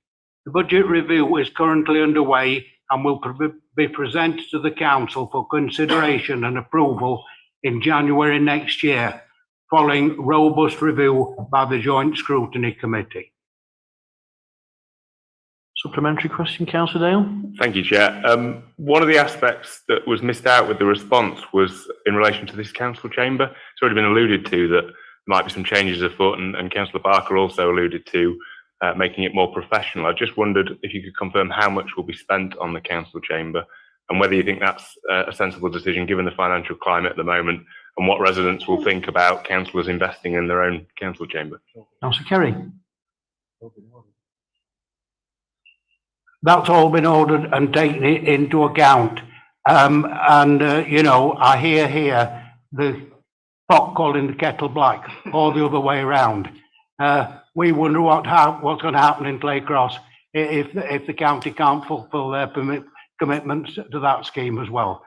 The budget review is currently underway and will be presented to the council for consideration and approval in January next year, following robust review by the Joint Scrutiny Committee. Supplementary question, Councillor Dale. Thank you, Chair. One of the aspects that was missed out with the response was in relation to this council chamber. It's already been alluded to that there might be some changes afoot, and Councillor Barker also alluded to making it more professional. I just wondered if you could confirm how much will be spent on the council chamber and whether you think that's a sensible decision given the financial climate at the moment and what residents will think about councillors investing in their own council chamber. Councillor Kerry. That's all been ordered and taken into account. You know, I hear the pot calling the kettle black, or the other way around. We wonder what's going to happen in Claycross if the county can't fulfil their commitments to that scheme as well.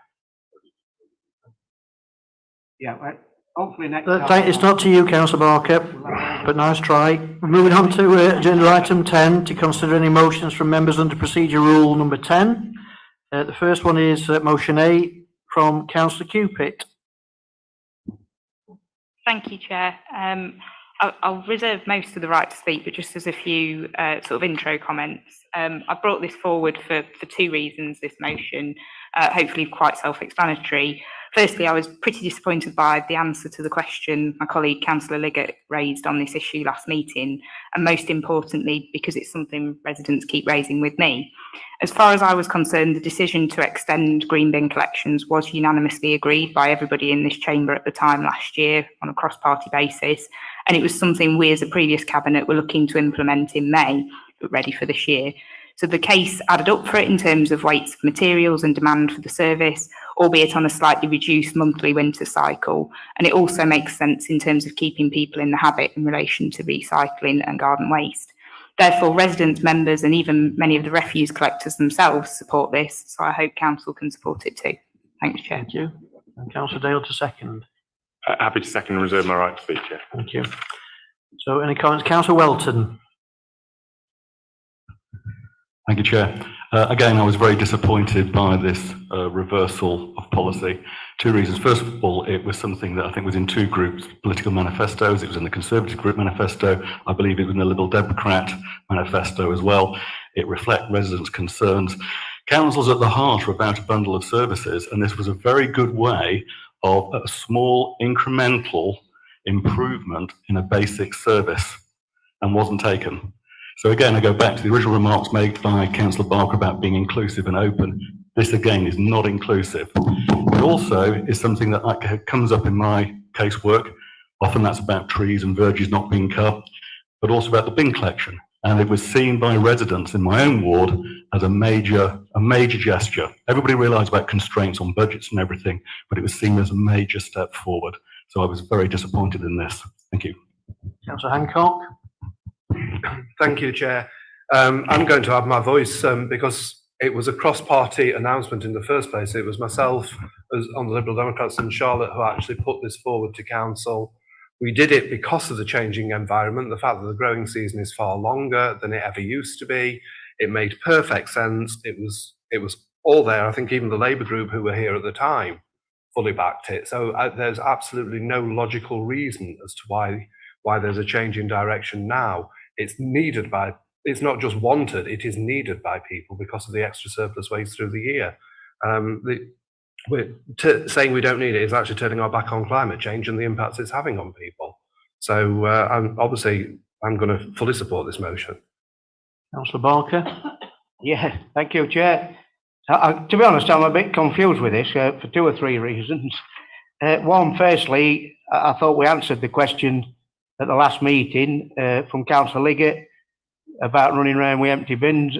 Yeah, well, hopefully next time. It's not to you, Councillor Barker, but nice try. Moving on to agenda item 10, to consider any motions from members under procedure rule number 10. The first one is motion A from Councillor Cupid. Thank you, Chair. I'll reserve most of the right to speak, but just as a few sort of intro comments. I brought this forward for 2 reasons, this motion, hopefully quite self-explanatory. Firstly, I was pretty disappointed by the answer to the question my colleague Councillor Liggett raised on this issue last meeting, and most importantly, because it's something residents keep raising with me. As far as I was concerned, the decision to extend green bin collections was unanimously agreed by everybody in this chamber at the time last year on a cross-party basis, and it was something we as a previous cabinet were looking to implement in May, but ready for this year. So the case added up for it in terms of weights of materials and demand for the service, albeit on a slightly reduced monthly winter cycle. And it also makes sense in terms of keeping people in the habit in relation to recycling and garden waste. Therefore, residents, members, and even many of the refuse collectors themselves support this. So I hope council can support it too. Thanks, Chair. Thank you. And Councillor Dale to second. Happy to second and reserve my right to speak, Chair. Thank you. So any comments? Councillor Welton. Thank you, Chair. Again, I was very disappointed by this reversal of policy. Two reasons. First of all, it was something that I think was in two groups, political manifestos. It was in the Conservative Group manifesto. I believe it was in the Liberal Democrat manifesto as well. It reflects residents' concerns. Council's at the heart are about a bundle of services, and this was a very good way of a small incremental improvement in a basic service, and wasn't taken. So again, I go back to the original remarks made by Councillor Barker about being inclusive and open. This again is not inclusive. It also is something that comes up in my casework. Often that's about trees and verges not being cut, but also about the bin collection. And it was seen by residents in my own ward as a major gesture. Everybody realised about constraints on budgets and everything, but it was seen as a major step forward. So I was very disappointed in this. Thank you. Councillor Hancock. Thank you, Chair. I'm going to add my voice because it was a cross-party announcement in the first place. It was myself as on the Liberal Democrats and Charlotte who actually put this forward to council. We did it because of the changing environment, the fact that the growing season is far longer than it ever used to be. It made perfect sense. It was all there. I think even the Labour group who were here at the time fully backed it. So there's absolutely no logical reason as to why there's a change in direction now. It's needed by, it's not just wanted, it is needed by people because of the extra surplus waste through the year. Saying we don't need it is actually turning our back on climate change and the impacts it's having on people. So I'm going to fully support this motion. Councillor Barker. Yeah, thank you, Chair. To be honest, I'm a bit confused with this for two or three reasons. One, firstly, I thought we answered the question at the last meeting from Councillor Liggett about running around with empty bin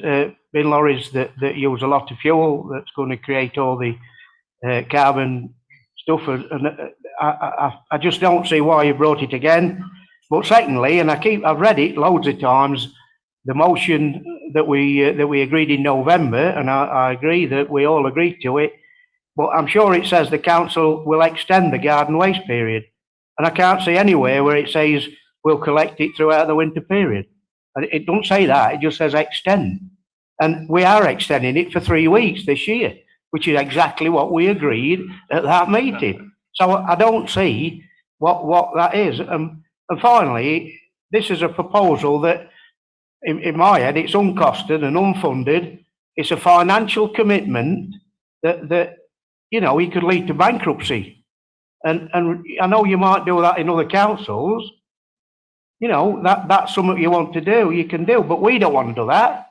lorries that use a lot of fuel that's going to create all the carbon stuff. And I just don't see why you brought it again. But secondly, and I've read it loads of times, the motion that we agreed in November, and I agree that we all agreed to it, but I'm sure it says the council will extend the garden waste period. And I can't see anywhere where it says we'll collect it throughout the winter period. And it don't say that, it just says extend. And we are extending it for 3 weeks this year, which is exactly what we agreed at that meeting. So I don't see what that is. And finally, this is a proposal that, in my head, it's uncosted and unfunded. It's a financial commitment that you know, it could lead to bankruptcy. And I know you might do that in other councils. You know, that's something you want to do, you can do, but we don't want to do that.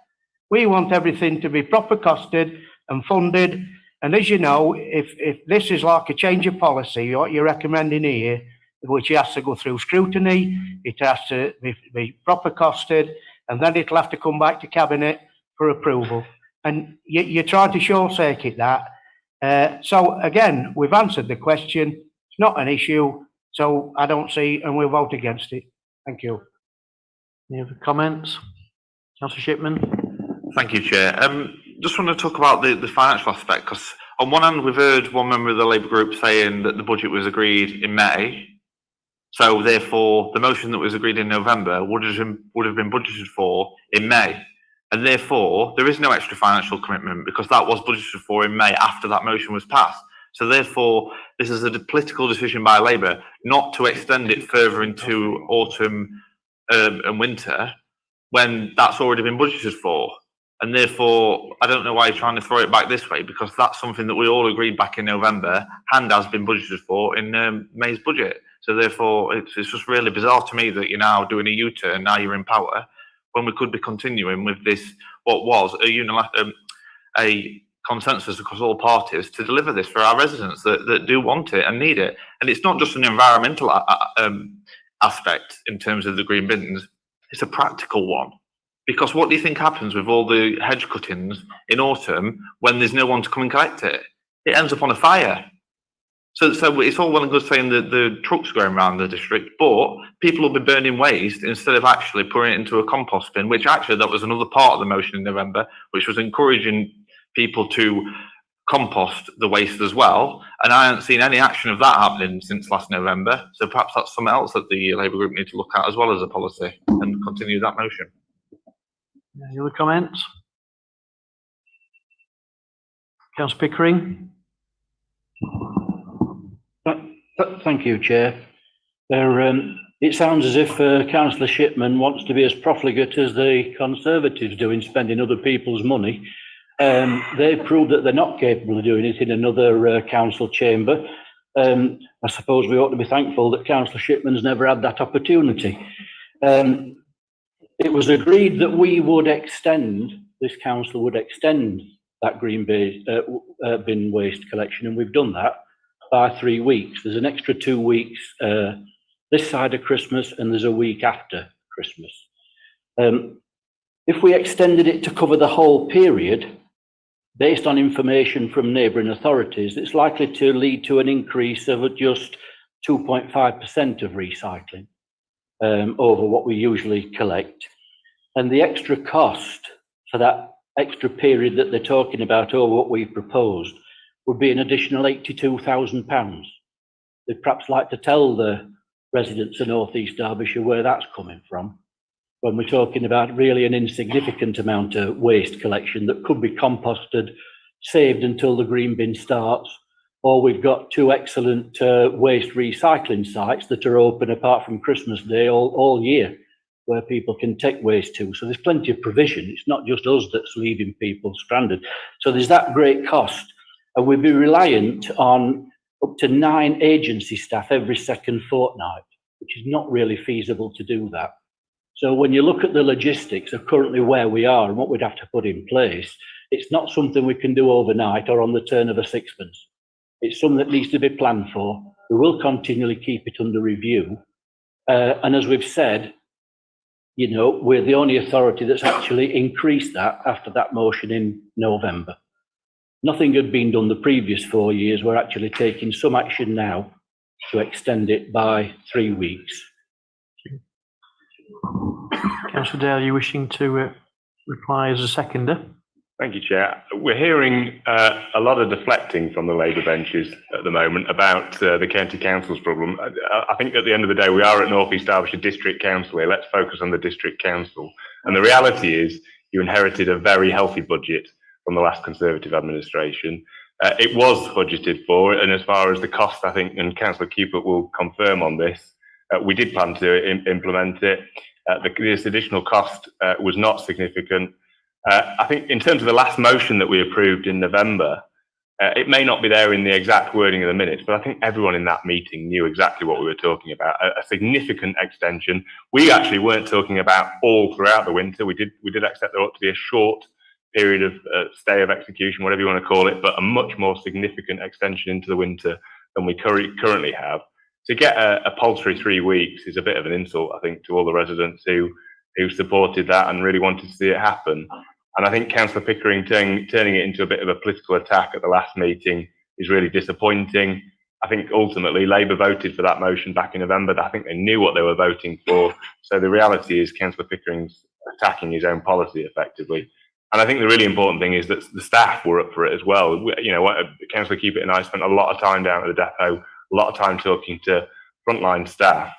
We want everything to be proper costed and funded. And as you know, if this is like a change of policy, what you're recommending here, which has to go through scrutiny, it has to be proper costed, and then it'll have to come back to Cabinet for approval. And you're trying to short circuit that. So again, we've answered the question. It's not an issue, so I don't see, and we'll vote against it. Thank you. Any other comments? Councillor Shipman. Thank you, Chair. Just want to talk about the financial aspect, because on one hand, we've heard one member of the Labour group saying that the budget was agreed in May. So therefore, the motion that was agreed in November would have been budgeted for in May. And therefore, there is no extra financial commitment because that was budgeted for in May after that motion was passed. So therefore, this is a political decision by Labour not to extend it further into autumn and winter when that's already been budgeted for. And therefore, I don't know why you're trying to throw it back this way, because that's something that we all agreed back in November and has been budgeted for in May's budget. So therefore, it's just really bizarre to me that you're now doing a U-turn, now you're in power, when we could be continuing with this, what was a consensus across all parties to deliver this for our residents that do want it and need it. And it's not just an environmental aspect in terms of the green bins, it's a practical one. Because what do you think happens with all the hedge cuttings in autumn when there's no one to come and collect it? It ends up on a fire. So it's all well and good saying that the trucks going around the district, but people will be burning waste instead of actually putting it into a compost bin, which actually that was another part of the motion in November, which was encouraging people to compost the waste as well. And I haven't seen any action of that happening since last November. So perhaps that's something else that the Labour group need to look at as well as a policy and continue that motion. Any other comments? Councillor Pickering. Thank you, Chair. It sounds as if Councillor Shipman wants to be as profligate as the Conservatives do in spending other people's money. They've proved that they're not capable of doing it in another council chamber. I suppose we ought to be thankful that Councillor Shipman's never had that opportunity. It was agreed that we would extend, this council would extend that green bin waste collection, and we've done that by 3 weeks. There's an extra 2 weeks this side of Christmas, and there's a week after Christmas. If we extended it to cover the whole period, based on information from neighbouring authorities, it's likely to lead to an increase of just 2.5% of recycling over what we usually collect. And the extra cost for that extra period that they're talking about over what we've proposed would be an additional £82,000. They'd perhaps like to tell the residents of North East Derbyshire where that's coming from, when we're talking about really an insignificant amount of waste collection that could be composted, saved until the green bin starts, or we've got 2 excellent waste recycling sites that are open apart from Christmas Day all year, where people can take waste to. So there's plenty of provision. It's not just us that's leaving people stranded. So there's that great cost. And we'd be reliant on up to 9 agency staff every second fortnight, which is not really feasible to do that. So when you look at the logistics of currently where we are and what we'd have to put in place, it's not something we can do overnight or on the turn of a sixpence. It's something that needs to be planned for. We will continually keep it under review. And as we've said, you know, we're the only authority that's actually increased that after that motion in November. Nothing had been done the previous 4 years. We're actually taking some action now to extend it by 3 weeks. Councillor Dale, are you wishing to reply as a seconder? Thank you, Chair. We're hearing a lot of deflecting from the Labour benches at the moment about the County Council's problem. I think at the end of the day, we are at North East Derbyshire District Council here. Let's focus on the District Council. And the reality is you inherited a very healthy budget from the last Conservative administration. It was budgeted for, and as far as the cost, I think, and Councillor Cupert will confirm on this, we did plan to implement it. This additional cost was not significant. I think in terms of the last motion that we approved in November, it may not be there in the exact wording of the minutes, but I think everyone in that meeting knew exactly what we were talking about, a significant extension. We actually weren't talking about all throughout the winter. We did accept there ought to be a short period of stay of execution, whatever you want to call it, but a much more significant extension into the winter than we currently have. To get a paltry 3 weeks is a bit of an insult, I think, to all the residents who supported that and really wanted to see it happen. And I think Councillor Pickering turning it into a bit of a political attack at the last meeting is really disappointing. I think ultimately Labour voted for that motion back in November. I think they knew what they were voting for. So the reality is Councillor Pickering's attacking his own policy effectively. And I think the really important thing is that the staff were up for it as well. You know, Councillor Cupert and I spent a lot of time down at the depot, a lot of time talking to frontline staff.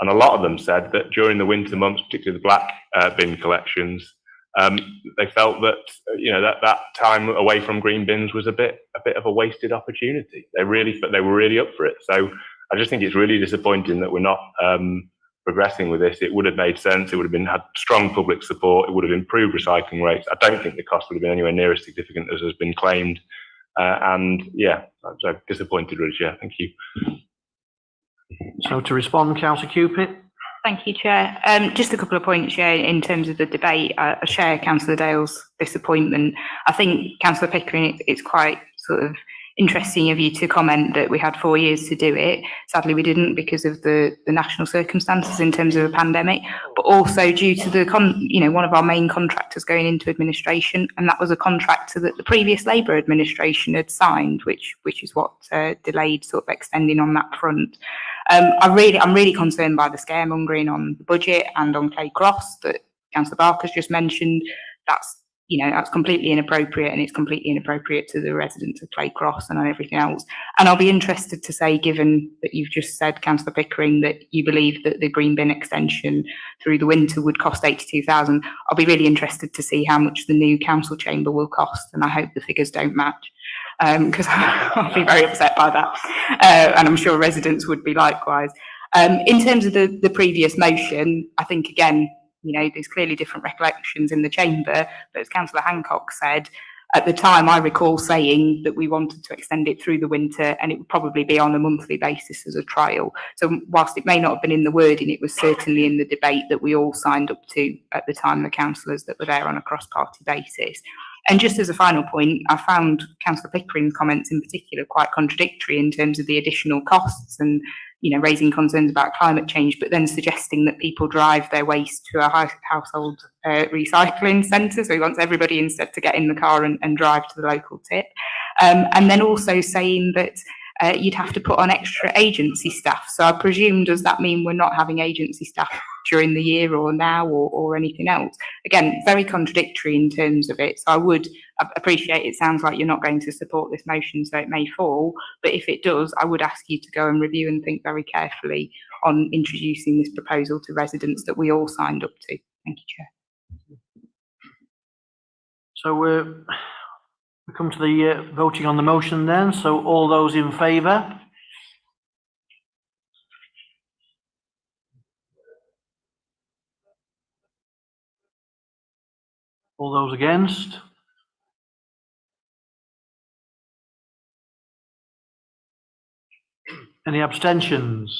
And a lot of them said that during the winter months, particularly the black bin collections, they felt that, you know, that time away from green bins was a bit of a wasted opportunity. They were really up for it. So I just think it's really disappointing that we're not progressing with this. It would have made sense. It would have had strong public support. It would have improved recycling rates. I don't think the cost would have been anywhere near as significant as has been claimed. And yeah, I'm so disappointed, really, Chair. Thank you. So to respond, Councillor Cupert. Thank you, Chair. Just a couple of points, Chair, in terms of the debate. I share Councillor Dale's disappointment. I think, Councillor Pickering, it's quite sort of interesting of you to comment that we had 4 years to do it. Sadly, we didn't because of the national circumstances in terms of a pandemic, but also due to the one of our main contractors going into administration, and that was a contractor that the previous Labour administration had signed, which is what delayed sort of extending on that front. I'm really concerned by the scaremongering on the budget and on Clay Cross that Councillor Barker's just mentioned. That's completely inappropriate, and it's completely inappropriate to the residents of Clay Cross and on everything else. And I'll be interested to say, given that you've just said, Councillor Pickering, that you believe that the green bin extension through the winter would cost 82,000, I'll be really interested to see how much the new council chamber will cost, and I hope the figures don't match. because I'll be very upset by that, and I'm sure residents would be likewise. In terms of the previous motion, I think again, there's clearly different recollections in the chamber, but as Councillor Hancock said, at the time I recall saying that we wanted to extend it through the winter and it would probably be on a monthly basis as a trial. So whilst it may not have been in the wording, it was certainly in the debate that we all signed up to at the time, the councillors that were there on a cross-party basis. And just as a final point, I found Councillor Pickering's comments in particular quite contradictory in terms of the additional costs and, raising concerns about climate change, but then suggesting that people drive their waste to a household recycling centre. So he wants everybody instead to get in the car and drive to the local tip. And then also saying that you'd have to put on extra agency staff. So I presume, does that mean we're not having agency staff during the year or now or anything else? Again, very contradictory in terms of it. So I would appreciate, it sounds like you're not going to support this motion, so it may fall. But if it does, I would ask you to go and review and think very carefully on introducing this proposal to residents that we all signed up to. Thank you, Chair. So we come to the voting on the motion then. So all those in favour? All those against? Any abstentions?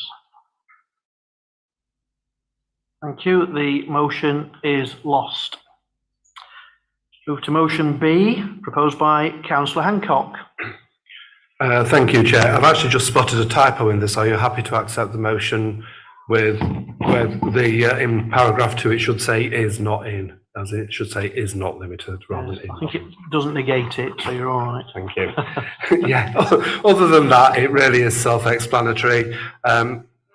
Thank you. The motion is lost. Move to motion B, proposed by Councillor Hancock. Thank you, Chair. I've actually just spotted a typo in this. Are you happy to accept the motion with the in paragraph 2 it should say is not in, as it should say is not limited rather than in. I think it doesn't negate it, so you're all right. Thank you. Yeah, other than that, it really is self-explanatory.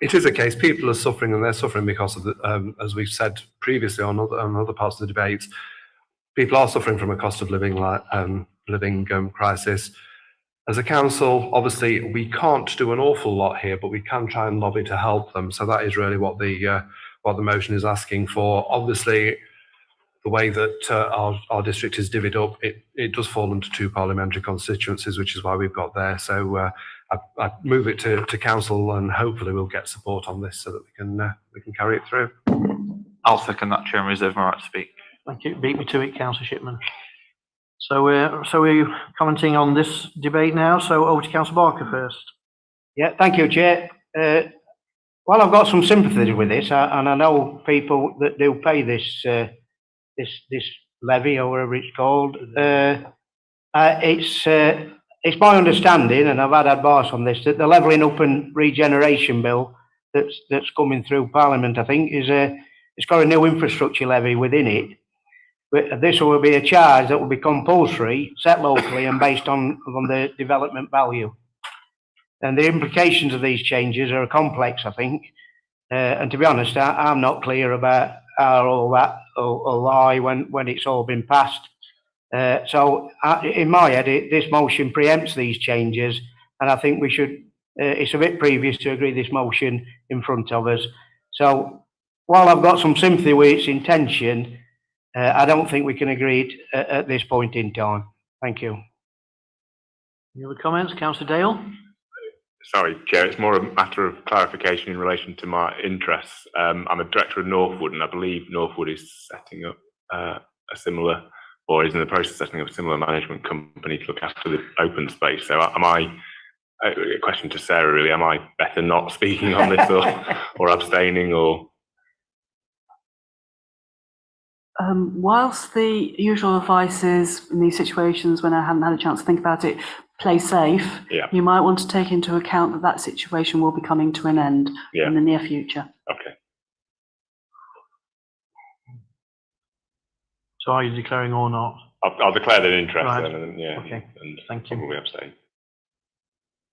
It is a case, people are suffering, and they're suffering because of the, as we've said previously on other parts of the debates, people are suffering from a cost of living crisis. As a council, obviously, we can't do an awful lot here, but we can try and lobby to help them. So that is really what the motion is asking for. Obviously, the way that our district is divvied up, it does fall into 2 parliamentary constituencies, which is why we've got there. So I move it to council, and hopefully we'll get support on this so that we can carry it through. I'll second that, Chair, and reserve my right to speak. Thank you. Beat me to it, Councillor Shipman. So we're commenting on this debate now. So over to Councillor Barker first. Yeah, thank you, Chair. Well, I've got some sympathy with this, and I know people that do pay this levy or whatever it's called. It's my understanding, and I've had advice on this, that the Levelling Up and Regeneration Bill that's coming through Parliament, I think, it's got a new infrastructure levy within it. But this will be a charge that will be compulsory, set locally, and based on the development value. And the implications of these changes are complex, I think. And to be honest, I'm not clear about how all that will lie when it's all been passed. So in my head, this motion preempts these changes, and I think we should. It's a bit previous to agree this motion in front of us. So while I've got some sympathy with its intention, I don't think we can agree it at this point in time. Thank you. Any other comments, Councillor Dale? Sorry, Chair, it's more a matter of clarification in relation to my interests. I'm a director of Northwood, and I believe Northwood is setting up a similar, or is in the process of setting up a similar management company to look after the open space. So a question to Sarah really, am I better not speaking on this or abstaining or? Whilst the usual advice is in these situations when I haven't had a chance to think about it, play safe, you might want to take into account that situation will be coming to an end in the near future. Okay. So are you declaring or not? I'll declare that interest Right. then, and Okay. and Thank you. probably abstain.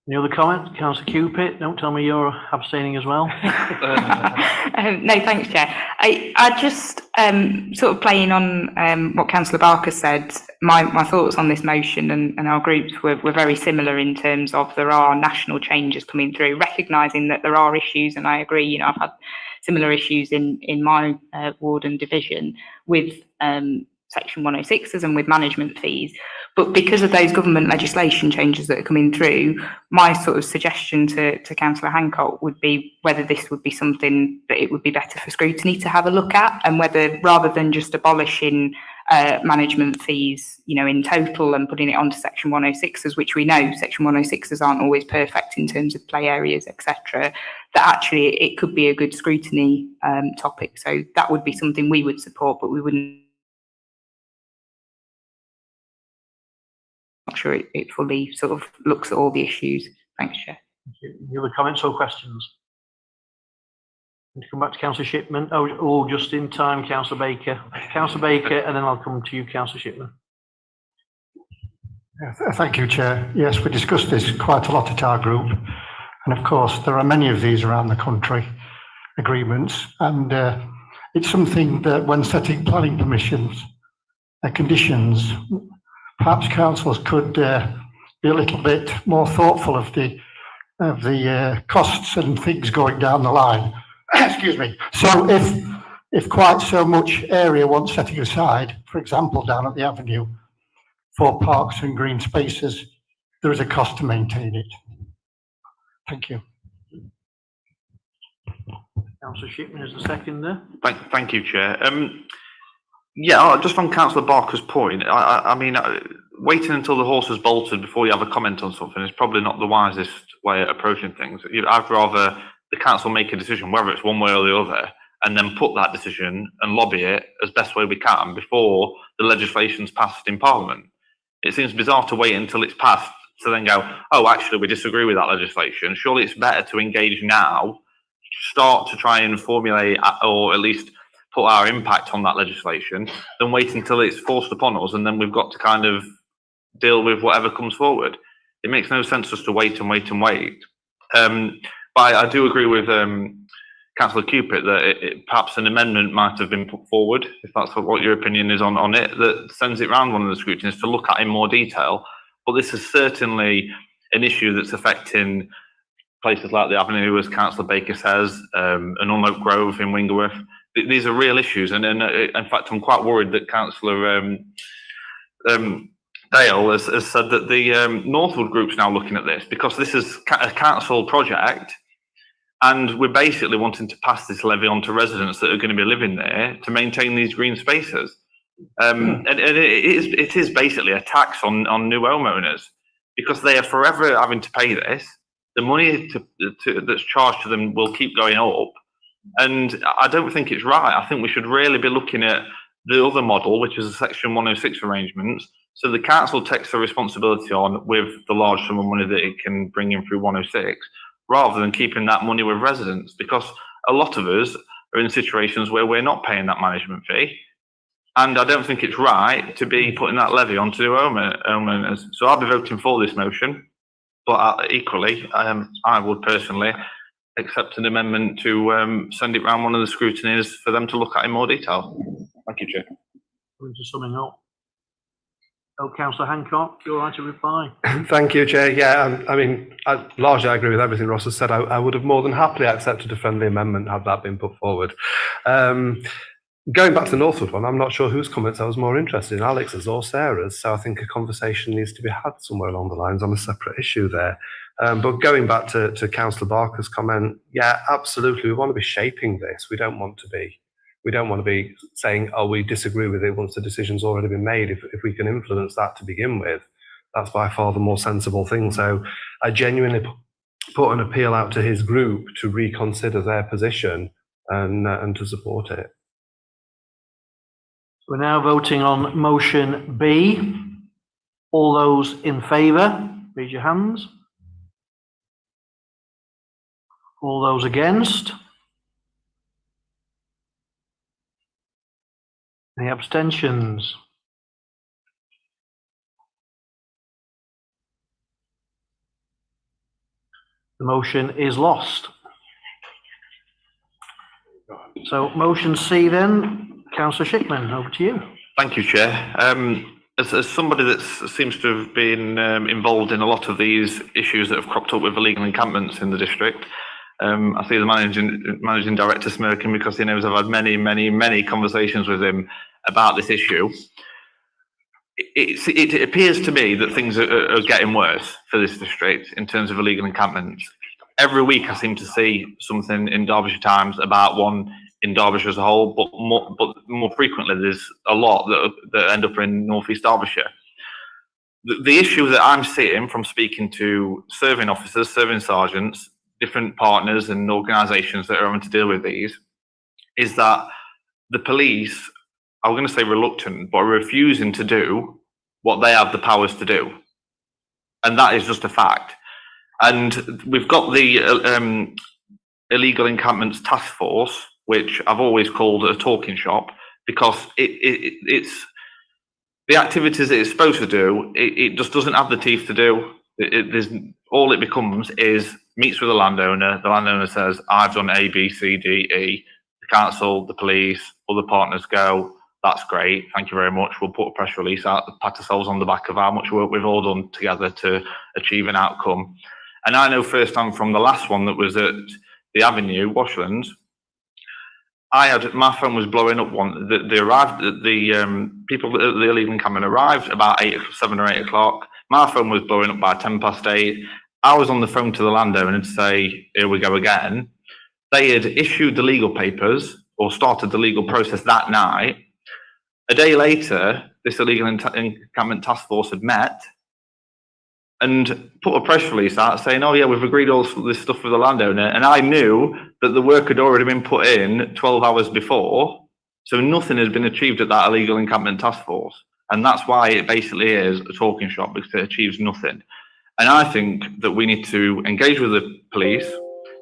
Any other comments? Councillor Cupid, don't tell me you're abstaining as well. No, thanks, Chair. I just sort of playing on what Councillor Barker said. My thoughts on this motion and our groups were very similar in terms of there are national changes coming through, recognising that there are issues, and I agree. I've had similar issues in my ward and division with Section 106s and with management fees. But because of those government legislation changes that are coming through, my sort of suggestion to Councillor Hancock would be whether this would be something that it would be better for scrutiny to have a look at, and whether, rather than just abolishing management fees, you know, in total and putting it onto Section 106s, which we know Section 106s aren't always perfect in terms of play areas, etc., that actually it could be a good scrutiny topic. So that would be something we would support, but we wouldn't. Not sure it fully sort of looks at all the issues. Thanks, Chair. Any other comments or questions? To come back to Councillor Shipman. Oh, just in time, Councillor Baker. Councillor Baker, and then I'll come to you, Councillor Shipman. Thank you, Chair. Yes, we discussed this quite a lot at our group. And of course, there are many of these around the country, agreements. And it's something that when setting planning permissions, conditions, perhaps councils could be a little bit more thoughtful of the costs and things going down the line. Excuse me. So if quite so much area wants setting aside, for example, down at the avenue for parks and green spaces, there is a cost to maintain it. Thank you. Councillor Shipman is the second there. Thank you, Chair. Yeah, just on Councillor Barker's point, I mean, waiting until the horse has bolted before you have a comment on something is probably not the wisest way of approaching things. I'd rather the council make a decision, whether it's one way or the other, and then put that decision and lobby it as best way we can before the legislation's passed in Parliament. It seems bizarre to wait until it's passed to then go, oh, actually, we disagree with that legislation. Surely it's better to engage now, start to try and formulate or at least put our impact on that legislation, than wait until it's forced upon us and then we've got to kind of deal with whatever comes forward. It makes no sense just to wait and wait and wait. But I do agree with Councillor Cupit that perhaps an amendment might have been put forward, if that's what your opinion is on it, that sends it round one of the scrutinies to look at in more detail. But this is certainly an issue that's affecting places like the Avenue, as Councillor Baker says, and Oak Grove in Wingerworth. These are real issues, and in fact, I'm quite worried that Councillor Dale has said that the Northwood Group's now looking at this, because this is a council project, and we're basically wanting to pass this levy on to residents that are going to be living there to maintain these green spaces. And it is basically a tax on new homeowners, because they are forever having to pay this. The money that's charged to them will keep going up. And I don't think it's right. I think we should really be looking at the other model, which is a Section 106 arrangements. So the council takes the responsibility on with the large sum of money that it can bring in through 106, rather than keeping that money with residents, because a lot of us are in situations where we're not paying that management fee. And I don't think it's right to be putting that levy onto homeowners. So I'll be voting for this motion, but equally, I would personally accept an amendment to send it round one of the scrutinies for them to look at in more detail. Thank you, Chair. Going to summing up. Oh, Councillor Hancock, you're right to reply. Thank you, Chair. Yeah, I mean, largely I agree with everything Ross has said. I would have more than happily accepted a friendly amendment had that been put forward. Going back to the Northwood one, I'm not sure whose comments I was more interested in, Alex's or Sarah's, so I think a conversation needs to be had somewhere along the lines on a separate issue there. But going back to Councillor Barker's comment, yeah, absolutely, we want to be shaping this. We don't want to be saying, oh, we disagree with it once the decision's already been made. If we can influence that to begin with, that's by far the more sensible thing. So I genuinely put an appeal out to his group to reconsider their position and to support it. We're now voting on motion B. All those in favour, raise your hands. All those against? Any abstentions? The motion is lost. So motion C then. Councillor Shipman, over to you. Thank you, Chair. As somebody that seems to have been involved in a lot of these issues that have cropped up with illegal encampments in the district, I see the managing director smirking because he knows I've had many conversations with him about this issue. it appears to me that things are getting worse for this district in terms of illegal encampments. Every week I seem to see something in Derbyshire Times about one in Derbyshire as a whole, but more frequently there's a lot that end up in North East Derbyshire. The issue that I'm seeing from speaking to serving officers, serving sergeants, different partners and organisations that are having to deal with these is that the police, I'm going to say reluctant, but are refusing to do what they have the powers to do. And that is just a fact. And we've got the Illegal Encampments Task Force, which I've always called a talking shop, because it's the activities that it's supposed to do, it just doesn't have the teeth to do. All it becomes is meets with the landowner says, I've done A, B, C, D, E, the council, the police, other partners go, that's great, thank you very much, we'll put a press release out, pat ourselves on the back of how much work we've all done together to achieve an outcome. And I know firsthand from the last one that was at the Avenue, Washlands, my phone was blowing up. They arrived, people at the illegal encampment arrived about 7 or 8 o'clock. My phone was blowing up by 8:10. I was on the phone to the landowner to say, here we go again. They had issued the legal papers or started the legal process that night. A day later, this illegal encampment task force had met and put a press release out saying, oh yeah, we've agreed all this stuff with the landowner. And I knew that the work had already been put in 12 hours before. So nothing has been achieved at that illegal encampment task force. And that's why it basically is a talking shop, because it achieves nothing. And I think that we need to engage with the police,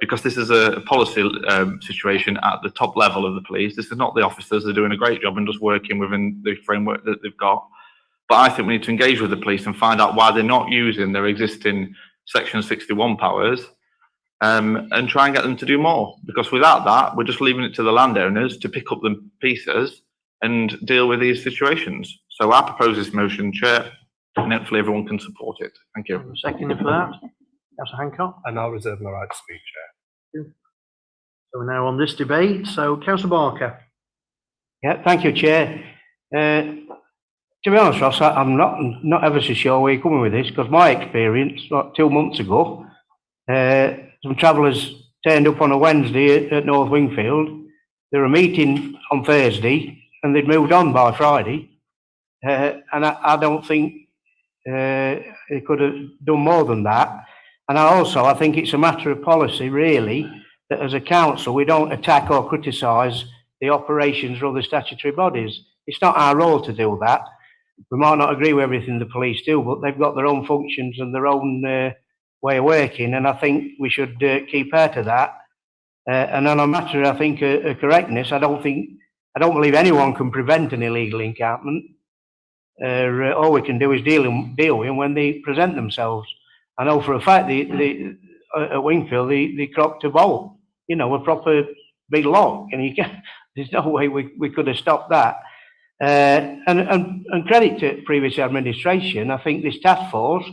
because this is a policy situation at the top level of the police. This is not the officers. They're doing a great job and just working within the framework that they've got. But I think we need to engage with the police and find out why they're not using their existing Section 61 powers and try and get them to do more. Because without that, we're just leaving it to the landowners to pick up the pieces and deal with these situations. So I propose this motion, Chair, and hopefully everyone can support it. Thank you. Second for that, Councillor Hancock. And I'll reserve my right to speak, Chair. So we're now on this debate. So Councillor Barker. Yeah, thank you, Chair. To be honest, Ross, I'm not ever so sure where you're coming with this, because my experience, like 2 months ago, some travellers turned up on a Wednesday at North Wingfield. They were meeting on Thursday, and they'd moved on by Friday. And I don't think they could have done more than that. And I think it's a matter of policy, really, that as a council, we don't attack or criticise the operations of other statutory bodies. It's not our role to do that. We might not agree with everything the police do, but they've got their own functions and their own way of working, and I think we should keep her to that. And on a matter, I think, of correctness, I don't believe anyone can prevent an illegal encampment. All we can do is deal with them when they present themselves. I know for a fact at Wingfield they cropped a bolt, a proper big lock, and there's no way we could have stopped that. And credit to previous administration. I think this task force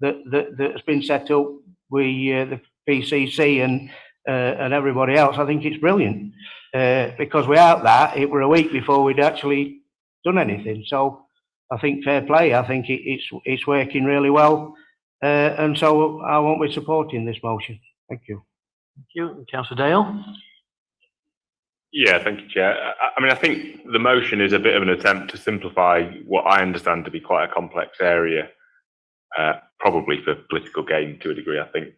that's been set up with the PCC and everybody else, I think it's brilliant, because without that, it were a week before we'd actually done anything. So I think fair play. I think it's working really well, and so I won't be supporting this motion. Thank you. Thank you, Councillor Dale. Yeah, thank you, Chair. I think the motion is a bit of an attempt to simplify what I understand to be quite a complex area, probably for political gain to a degree. I think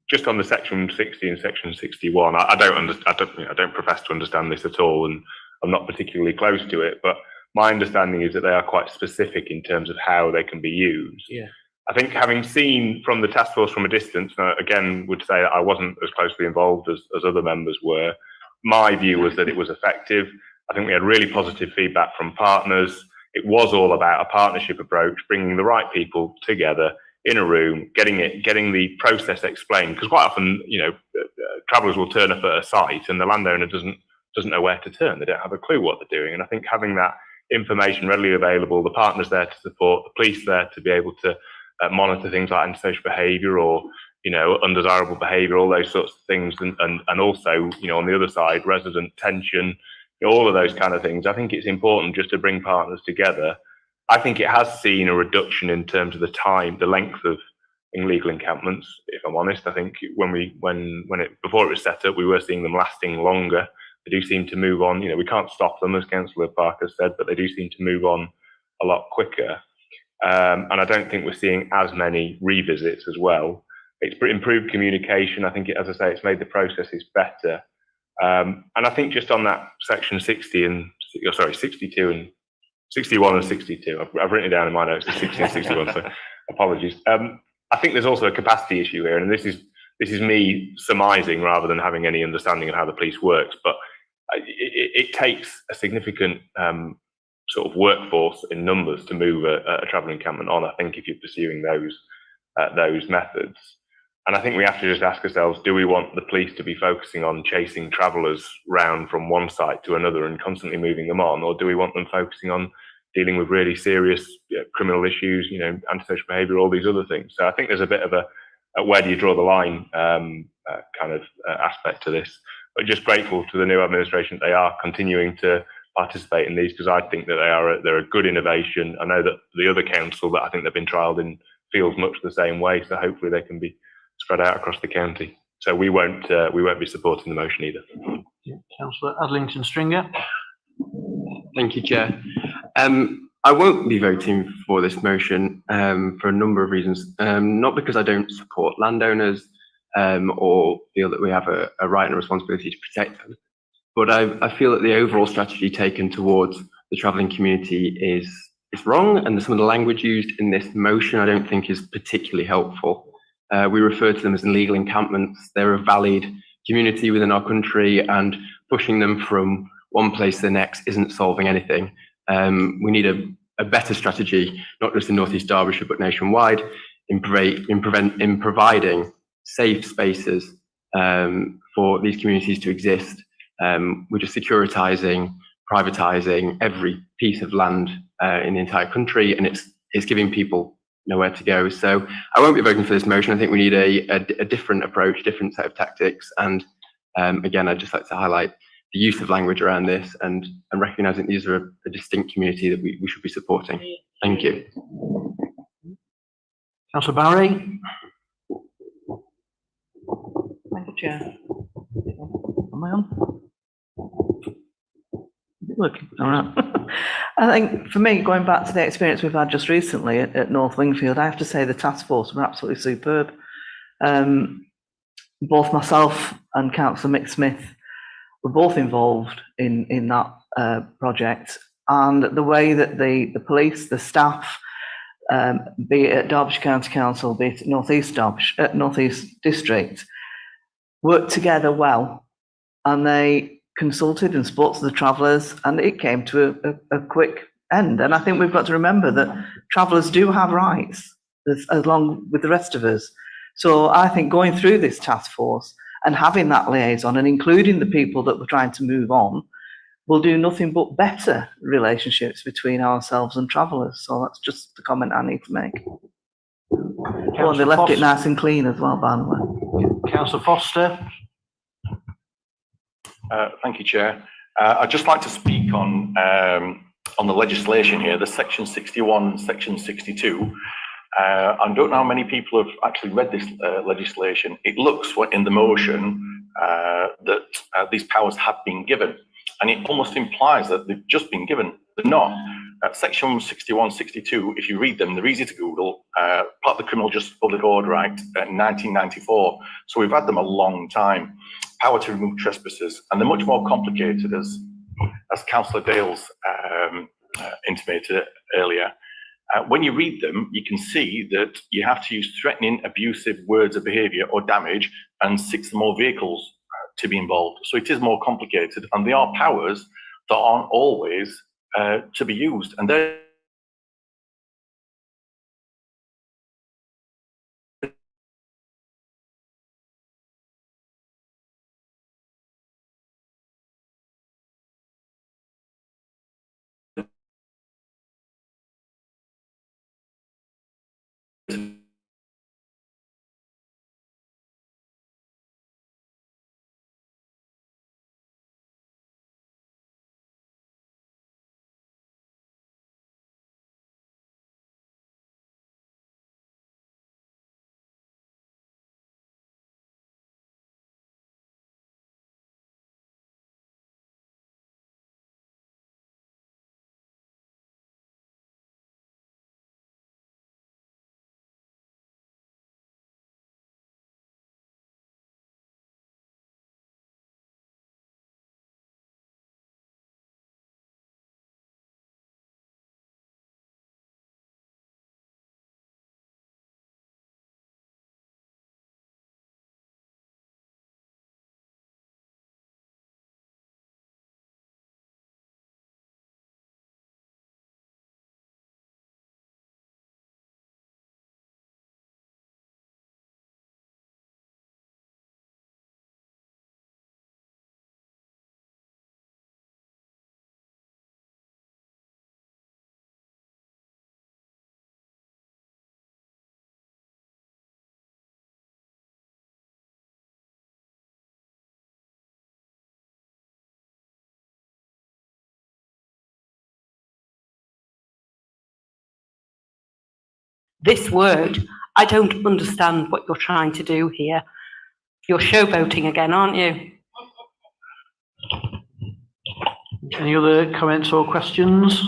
just on the Section 60 and Section 61, I don't profess to understand this at all, and I'm not particularly close to it. But my understanding is that they are quite specific in terms of how they can be used. Yeah. I think having seen from the task force from a distance, again, would say I wasn't as closely involved as other members were. My view was that it was effective. I think we had really positive feedback from partners. It was all about a partnership approach, bringing the right people together in a room, getting the process explained. Because quite often, travellers will turn up at a site and the landowner doesn't know where to turn. They don't have a clue what they're doing. And I think having that information readily available, the partners there to support, the police there to be able to monitor things like antisocial behaviour or undesirable behaviour, all those sorts of things, and also, on the other side, resident tension, all of those kind of things. I think it's important just to bring partners together I think it has seen a reduction in terms of the length of illegal encampments. If I'm honest, I think before it was set up, we were seeing them lasting longer. They do seem to move on. We can't stop them, as Councillor Parker said, but they do seem to move on a lot quicker. And I don't think we're seeing as many revisits as well. It's improved communication. I think, as I say, it's made the processes better. And I think just on that section 62 and 61 and 62, I've written it down in my notes, 60 and 61, so apologies. I think there's also a capacity issue here, and this is me surmising rather than having any understanding of how the police works, but it takes a significant sort of workforce in numbers to move a travel encampment on, I think, if you're pursuing those methods. And I think we have to just ask ourselves, do we want the police to be focusing on chasing travellers round from one site to another and constantly moving them on, or do we want them focusing on dealing with really serious criminal issues, antisocial behaviour, all these other things? So I think there's a bit of a where do you draw the line aspect to this. But just grateful to the new administration that they are continuing to participate in these, because I think that they're a good innovation. I know that the other council that I think they've been trialled in feels much the same way, so hopefully they can be spread out across the county. So we won't be supporting the motion either. Councillor Adlington Stringer. Thank you, Chair. I won't be voting for this motion for a number of reasons. Not because I don't support landowners or feel that we have a right and a responsibility to protect them, but I feel that the overall strategy taken towards the travelling community is wrong, and some of the language used in this motion I don't think is particularly helpful. We refer to them as illegal encampments. They're a valid community within our country, and pushing them from one place to the next isn't solving anything. We need a better strategy, not just in North East Derbyshire, but nationwide, in providing safe spaces for these communities to exist. We're just securitising, privatising every piece of land in the entire country, and it's giving people nowhere to go. So I won't be voting for this motion. I think we need a different approach, different set of tactics. And again, I'd just like to highlight the use of language around this and recognising these are a distinct community that we should be supporting. Thank you. Councillor Barry. Thank you, Chair. Am I on? Is it working? All right. I think for me, going back to the experience we've had just recently at North Wingfield, I have to say the task force were absolutely superb. Both myself and Councillor Mick Smith were both involved in that project, and the way that the police, the staff, be it at Derbyshire County Council, be it at North East District, worked together well, and they consulted and spoke to the travellers, and it came to a quick end. And I think we've got to remember that travellers do have rights along with the rest of us. So I think going through this task force and having that liaison and including the people that we're trying to move on will do nothing but better relationships between ourselves and travellers. So that's just the comment I need to make. Oh, they left it nice and clean as well, by the way. Councillor Foster. Thank you, Chair. I'd just like to speak on the legislation here, the section 61, section 62. I don't know how many people have actually read this legislation. It looks in the motion that these powers have been given, and it almost implies that they've just been given. They're not. Section 61, 62, if you read them, they're easy to Google. Part of the Criminal Justice Public Order Act, 1994. So we've had them a long time. Power to remove trespassers, and they're much more complicated, as Councillor Dales intimated earlier. When you read them, you can see that you have to use threatening, abusive words of behaviour or damage, and 6 or more vehicles to be involved. So it is more complicated, and they are powers that aren't always to be used, and they're this word. I don't understand what you're trying to do here. You're showboating again, aren't you? Any other comments or questions?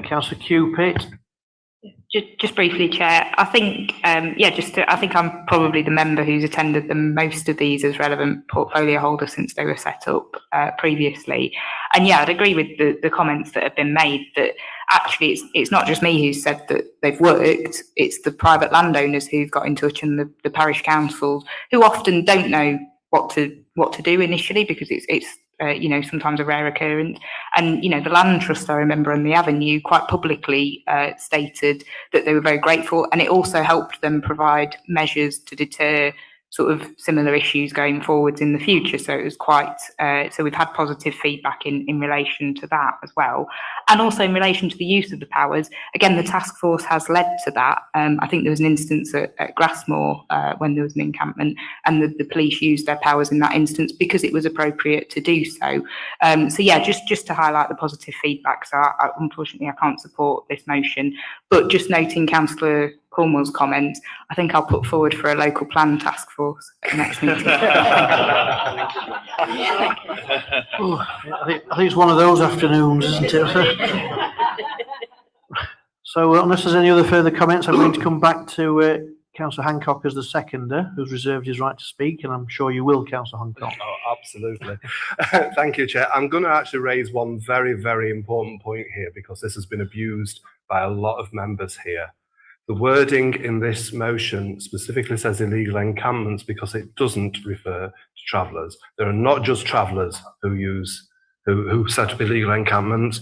Councillor Cupid. Just briefly, Chair, I think, I think I'm probably the member who's attended the most of these as relevant portfolio holder since they were set up previously. And yeah, I'd agree with the comments that have been made that actually it's not just me who's said that they've worked, it's the private landowners who've got in touch and the parish councils who often don't know what to do initially because it's sometimes a rare occurrence. And, the Land Trust, I remember, on the Avenue quite publicly stated that they were very grateful, and it also helped them provide measures to deter sort of similar issues going forwards in the future. So it was quite, so we've had positive feedback in relation to that as well. And also in relation to the use of the powers, again, the task force has led to that. I think there was an instance at Grassmore when there was an encampment and the police used their powers in that instance because it was appropriate to do so. So yeah, just to highlight the positive feedback. So unfortunately, I can't support this motion, but just noting Councillor Cornwall's comments, I think I'll put forward for a local plan task force at the next meeting. I think it's one of those afternoons, isn't it? So unless there's any other further comments, I'm going to come back to Councillor Hancock as the seconder, who's reserved his right to speak, and I'm sure you will, Councillor Hancock. Oh, absolutely. Thank you, Chair. I'm going to actually raise one very, very important point here because this has been abused by a lot of members here. The wording in this motion specifically says illegal encampments because it doesn't refer to travellers. There are not just travellers who set up illegal encampments,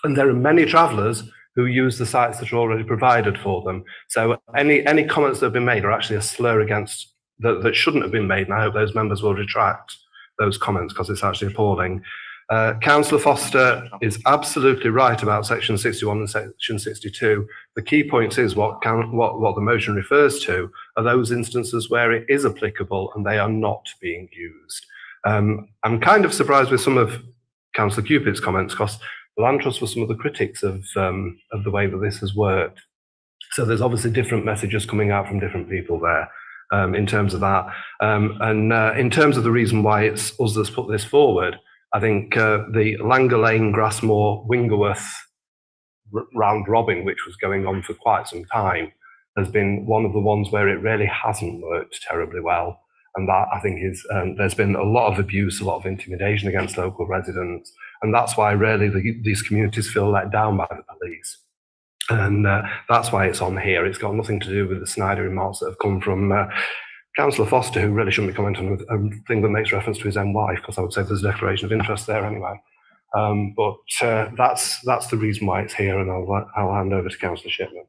and there are many travellers who use the sites that are already provided for them. So any comments that have been made are actually a slur against that shouldn't have been made, and I hope those members will retract those comments because it's actually appalling. Councillor Foster is absolutely right about section 61 and section 62. The key point is what the motion refers to are those instances where it is applicable and they are not being used. I'm kind of surprised with some of Councillor Cupid's comments because the Land Trust was some of the critics of the way that this has worked. So there's obviously different messages coming out from different people there in terms of that. And in terms of the reason why it's us that's put this forward, I think the Langer Lane, Grassmore, Wingerworth round robin, which was going on for quite some time, has been one of the ones where it really hasn't worked terribly well. And that, I think, is there's been a lot of abuse, a lot of intimidation against local residents. And that's why really these communities feel let down by the police. And that's why it's on here. It's got nothing to do with the Snyder remarks that have come from Councillor Foster, who really shouldn't be commenting on a thing that makes reference to his own wife, because I would say there's a declaration of interest there anyway. But that's the reason why it's here, and I'll hand over to Councillor Shipman.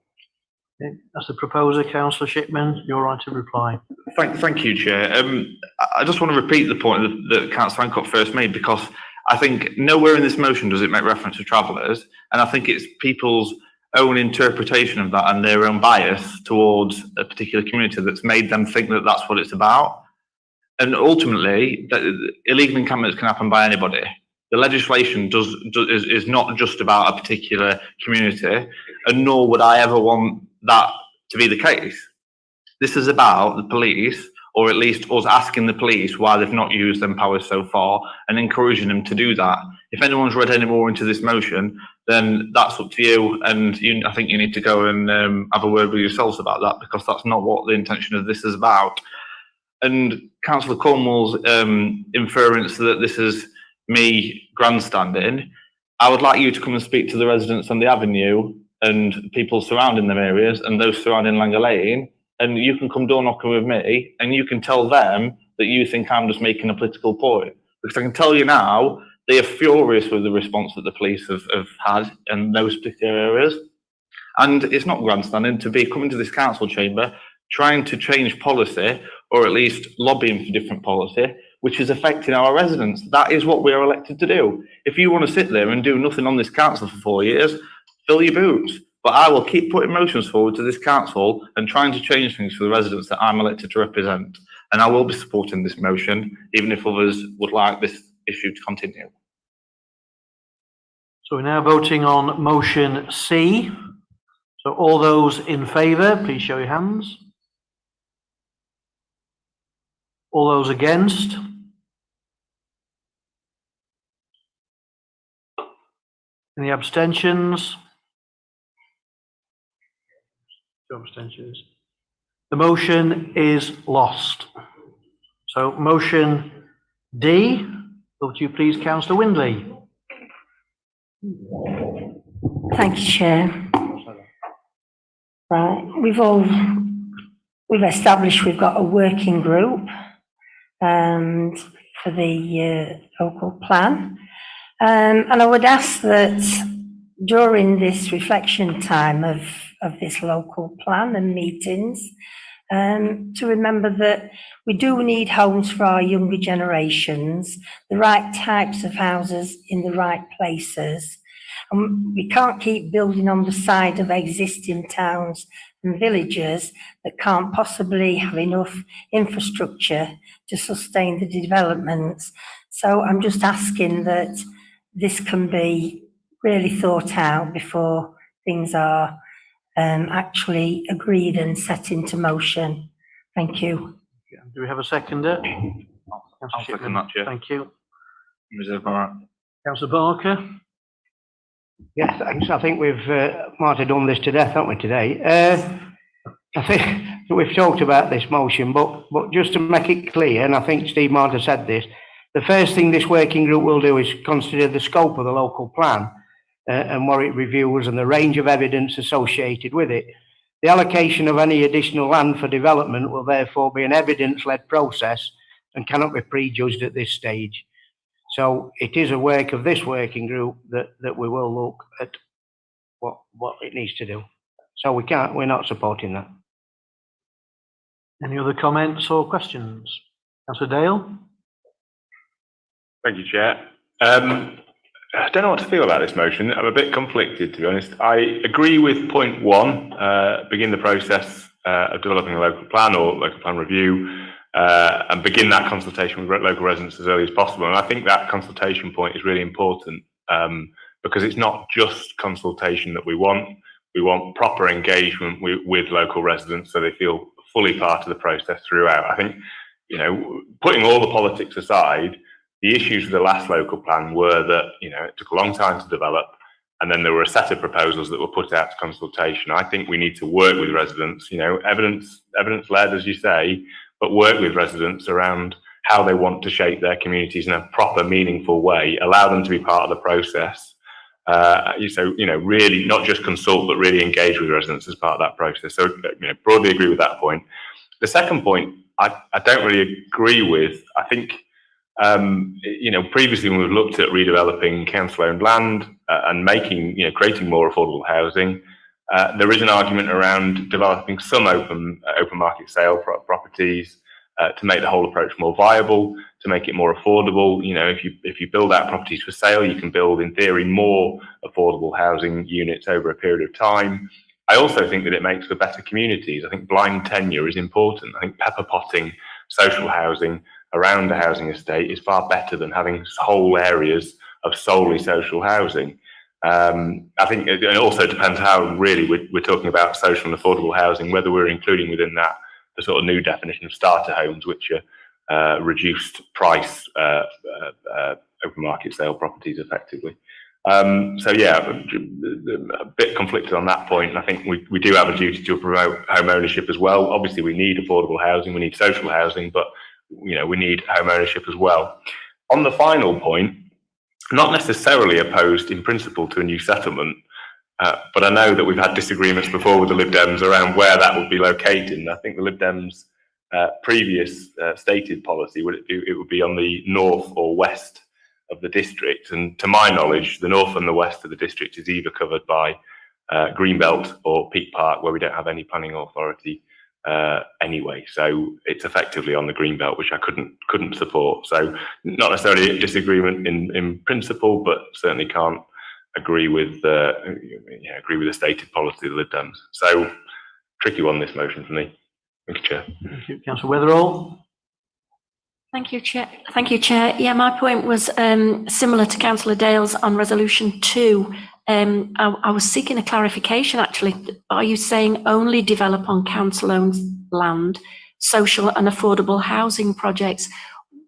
Okay. As the proposer, Councillor Shipman, you're right to reply. Thank you, Chair. I just want to repeat the point that Councillor Hancock first made, because I think nowhere in this motion does it make reference to travellers, and I think it's people's own interpretation of that and their own bias towards a particular community that's made them think that that's what it's about. And ultimately, illegal encampments can happen by anybody. The legislation is not just about a particular community, and nor would I ever want that to be the case. This is about the police, or at least us asking the police why they've not used them powers so far and encouraging them to do that. If anyone's read any more into this motion, then that's up to you, and I think you need to go and have a word with yourselves about that, because that's not what the intention of this is about. And Councillor Cornwall's inference that this is me grandstanding, I would like you to come and speak to the residents on the Avenue and people surrounding them areas and those surrounding Langer Lane, and you can come door knocking with me and you can tell them that you think I'm just making a political point. Because I can tell you now, they are furious with the response that the police have had in those particular areas. And it's not grandstanding to be coming to this council chamber, trying to change policy, or at least lobbying for different policy, which is affecting our residents. That is what we are elected to do. If you want to sit there and do nothing on this council for 4 years, fill your boots. But I will keep putting motions forward to this council and trying to change things for the residents that I'm elected to represent. And I will be supporting this motion, even if others would like this issue to continue. So we're now voting on motion C. So all those in favour, please show your hands. All those against? Any abstentions? 2 abstentions. The motion is lost. So motion D, will you please, Councillor Windley? Thank you, Chair. Right, we've established we've got a working group for the local plan. And I would ask that during this reflection time of this local plan and meetings, to remember that we do need homes for our younger generations, the right types of houses in the right places. And we can't keep building on the side of existing towns and villages that can't possibly have enough infrastructure to sustain the developments. So I'm just asking that this can be really thought out before things are actually agreed and set into motion. Thank you. Do we have a seconder? I'll second that, Chair. Thank you. Councillor Barker? Yes, thanks. I think we've martyred done this to death, haven't we, today? I think we've talked about this motion, but just to make it clear, and I think Steve Martin said this, the first thing this working group will do is consider the scope of the local plan and what it reviews and the range of evidence associated with it. The allocation of any additional land for development will therefore be an evidence-led process and cannot be prejudged at this stage. So it is a work of this working group that we will look at what it needs to do. So we're not supporting that. Any other comments or questions? Councillor Dale? Thank you, Chair. I don't know what to feel about this motion. I'm a bit conflicted, to be honest. I agree with point 1, begin the process of developing a local plan or local plan review, and begin that consultation with local residents as early as possible. And I think that consultation point is really important because it's not just consultation that we want. We want proper engagement with local residents so they feel fully part of the process throughout. I think, putting all the politics aside, the issues with the last local plan were that, it took a long time to develop, and then there were a set of proposals that were put out to consultation. I think we need to work with residents, evidence-led, as you say, but work with residents around how they want to shape their communities in a proper, meaningful way, allow them to be part of the process. Really not just consult, but really engage with residents as part of that process. So, broadly agree with that point. The second point, I don't really agree with. I think, previously when we've looked at redeveloping council-owned land and creating more affordable housing, there is an argument around developing some open market sale properties to make the whole approach more viable, to make it more affordable. If you build out properties for sale, you can build, in theory, more affordable housing units over a period of time. I also think that it makes for better communities. I think blind tenure is important. I think pepper potting social housing around a housing estate is far better than having whole areas of solely social housing. I think it also depends how really we're talking about social and affordable housing, whether we're including within that the sort of new definition of starter homes, which are reduced price open market sale properties effectively. A bit conflicted on that point. And I think we do have a duty to promote home ownership as well. Obviously, we need affordable housing, we need social housing, but we need home ownership as well. On the final point, not necessarily opposed in principle to a new settlement, but I know that we've had disagreements before with the Lib Dems around where that would be located. And I think the Lib Dems' previous stated policy it would be on the north or west of the district. And to my knowledge, the north and the west of the district is either covered by Greenbelt or Peak Park, where we don't have any planning authority anyway. So it's effectively on the Greenbelt, which I couldn't support. So not necessarily a disagreement in principle, but certainly can't agree with the stated policy of the Lib Dems. So tricky one, this motion for me. Thank you, Chair. Thank you, Councillor Weatherall. Thank you, Chair. Yeah, my point was similar to Councillor Dale's on Resolution 2. I was seeking a clarification actually. Are you saying only develop on council-owned land, social and affordable housing projects?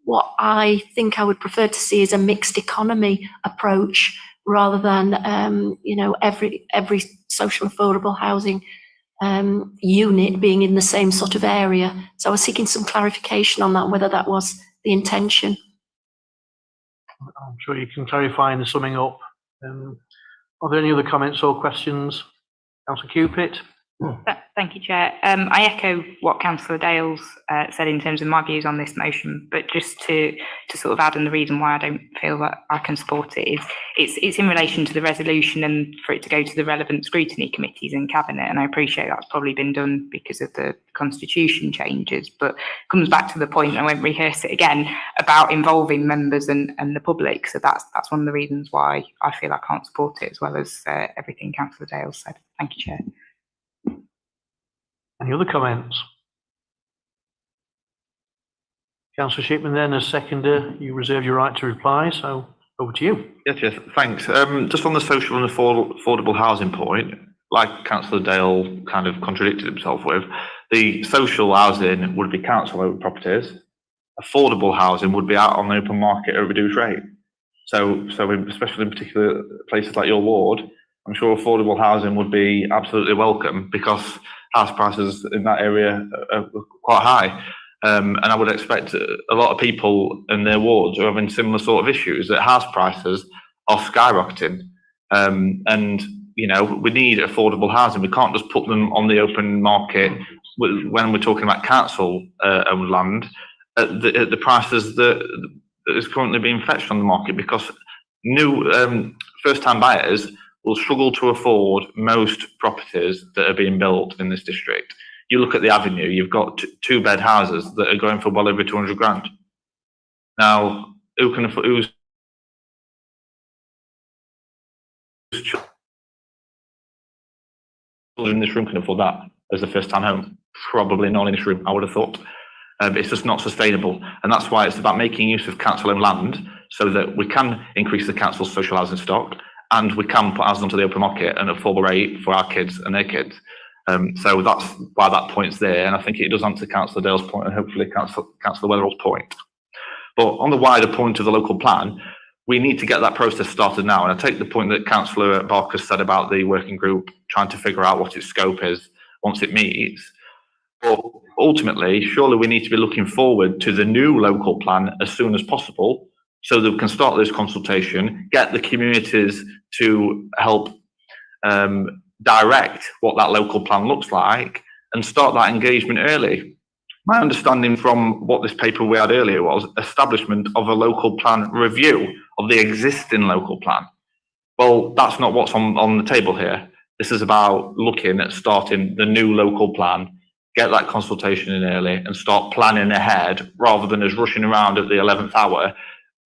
What I think I would prefer to see is a mixed economy approach rather than, every social affordable housing unit being in the same sort of area. So I was seeking some clarification on that, whether that was the intention. I'm sure you can clarify in the summing up. Are there any other comments or questions? Councillor Cupit? Thank you, Chair. I echo what Councillor Dales said in terms of my views on this motion, but just to sort of add, and the reason why I don't feel that I can support it is it's in relation to the resolution and for it to go to the relevant scrutiny committees and cabinet. And I appreciate that's probably been done because of the constitution changes, but it comes back to the point, and I won't rehearse it again, about involving members and the public. So that's one of the reasons why I feel I can't support it, as well as everything Councillor Dales said. Thank you, Chair. Any other comments? Councillor Shipman, then as seconder, you reserve your right to reply, so over to you. Yes, thanks. Just on the social and affordable housing point, like Councillor Dale kind of contradicted himself with, the social housing would be council-owned properties. Affordable housing would be out on the open market at a reduced rate. So especially in particular places like your ward, I'm sure affordable housing would be absolutely welcome, because house prices in that area are quite high. And I would expect a lot of people in their wards are having similar sort of issues, that house prices are skyrocketing. And, we need affordable housing. We can't just put them on the open market when we're talking about council owned land at the prices that is currently being fetched on the market, because new first-time buyers will struggle to afford most properties that are being built in this district. You look at the Avenue, you've got two-bed houses that are going for well over 200 grand. Now, who's children in this room can afford that as a first-time home? Probably not in this room, I would have thought. It's just not sustainable, and that's why it's about making use of council-owned land so that we can increase the council's social housing stock, and we can put houses onto the open market and affordable rate for our kids and their kids. So that's why that point's there, and I think it does answer Councillor Dale's point and hopefully Councillor Weatherall's point. But on the wider point of the local plan, we need to get that process started now. And I take the point that Councillor Barker said about the working group trying to figure out what its scope is once it meets. But ultimately, surely we need to be looking forward to the new local plan as soon as possible, so that we can start this consultation, get the communities to help direct what that local plan looks like, and start that engagement early. My understanding from what this paper we had earlier was establishment of a local plan review of the existing local plan. Well, that's not what's on the table here. This is about looking at starting the new local plan, get that consultation in early, and start planning ahead, rather than us rushing around at the 11th hour,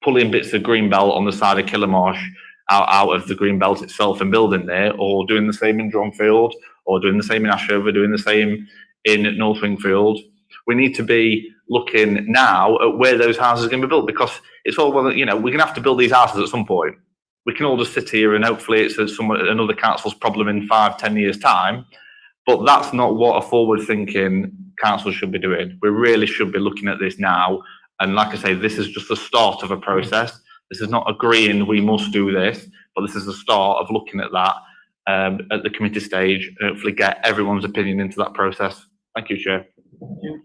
pulling bits of greenbelt on the side of Killarmarsh out of the greenbelt itself and building there, or doing the same in Dronfield, or doing the same in Ashover, doing the same in North Wingfield. We need to be looking now at where those houses are going to be built, because it's all, well, we're going to have to build these houses at some point. We can all just sit here and hopefully it's another council's problem in 5-10 years' time, but that's not what a forward-thinking council should be doing. We really should be looking at this now. And like I say, this is just the start of a process. This is not agreeing we must do this, but this is the start of looking at that at the committee stage, and hopefully get everyone's opinion into that process. Thank you, Chair. Thank you.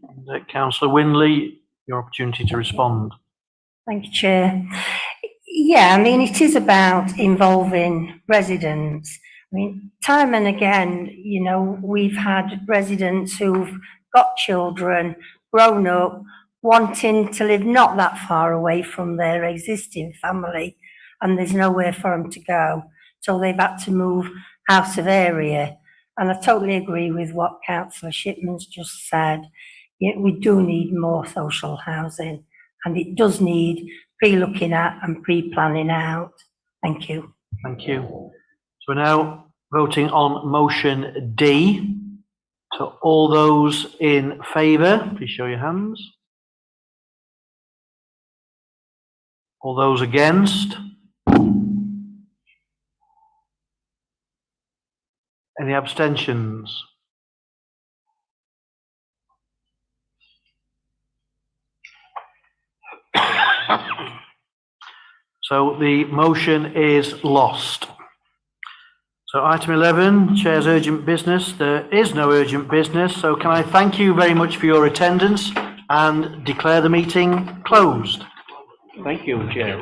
Councillor Winley, your opportunity to respond. Thank you, Chair. Yeah, I mean, it is about involving residents. I mean, time and again, we've had residents who've got children, grown up, wanting to live not that far away from their existing family, and there's nowhere for them to go. So they've had to move out of area. And I totally agree with what Councillor Shipman's just said. We do need more social housing, and it does need pre-looking at and pre-planning out. Thank you. Thank you. So we're now voting on motion D. So all those in favour, please show your hands. All those against? Any abstentions? So the motion is lost. So item 11, Chair's urgent business. There is no urgent business, so can I thank you very much for your attendance and declare the meeting closed. Thank you, Chair.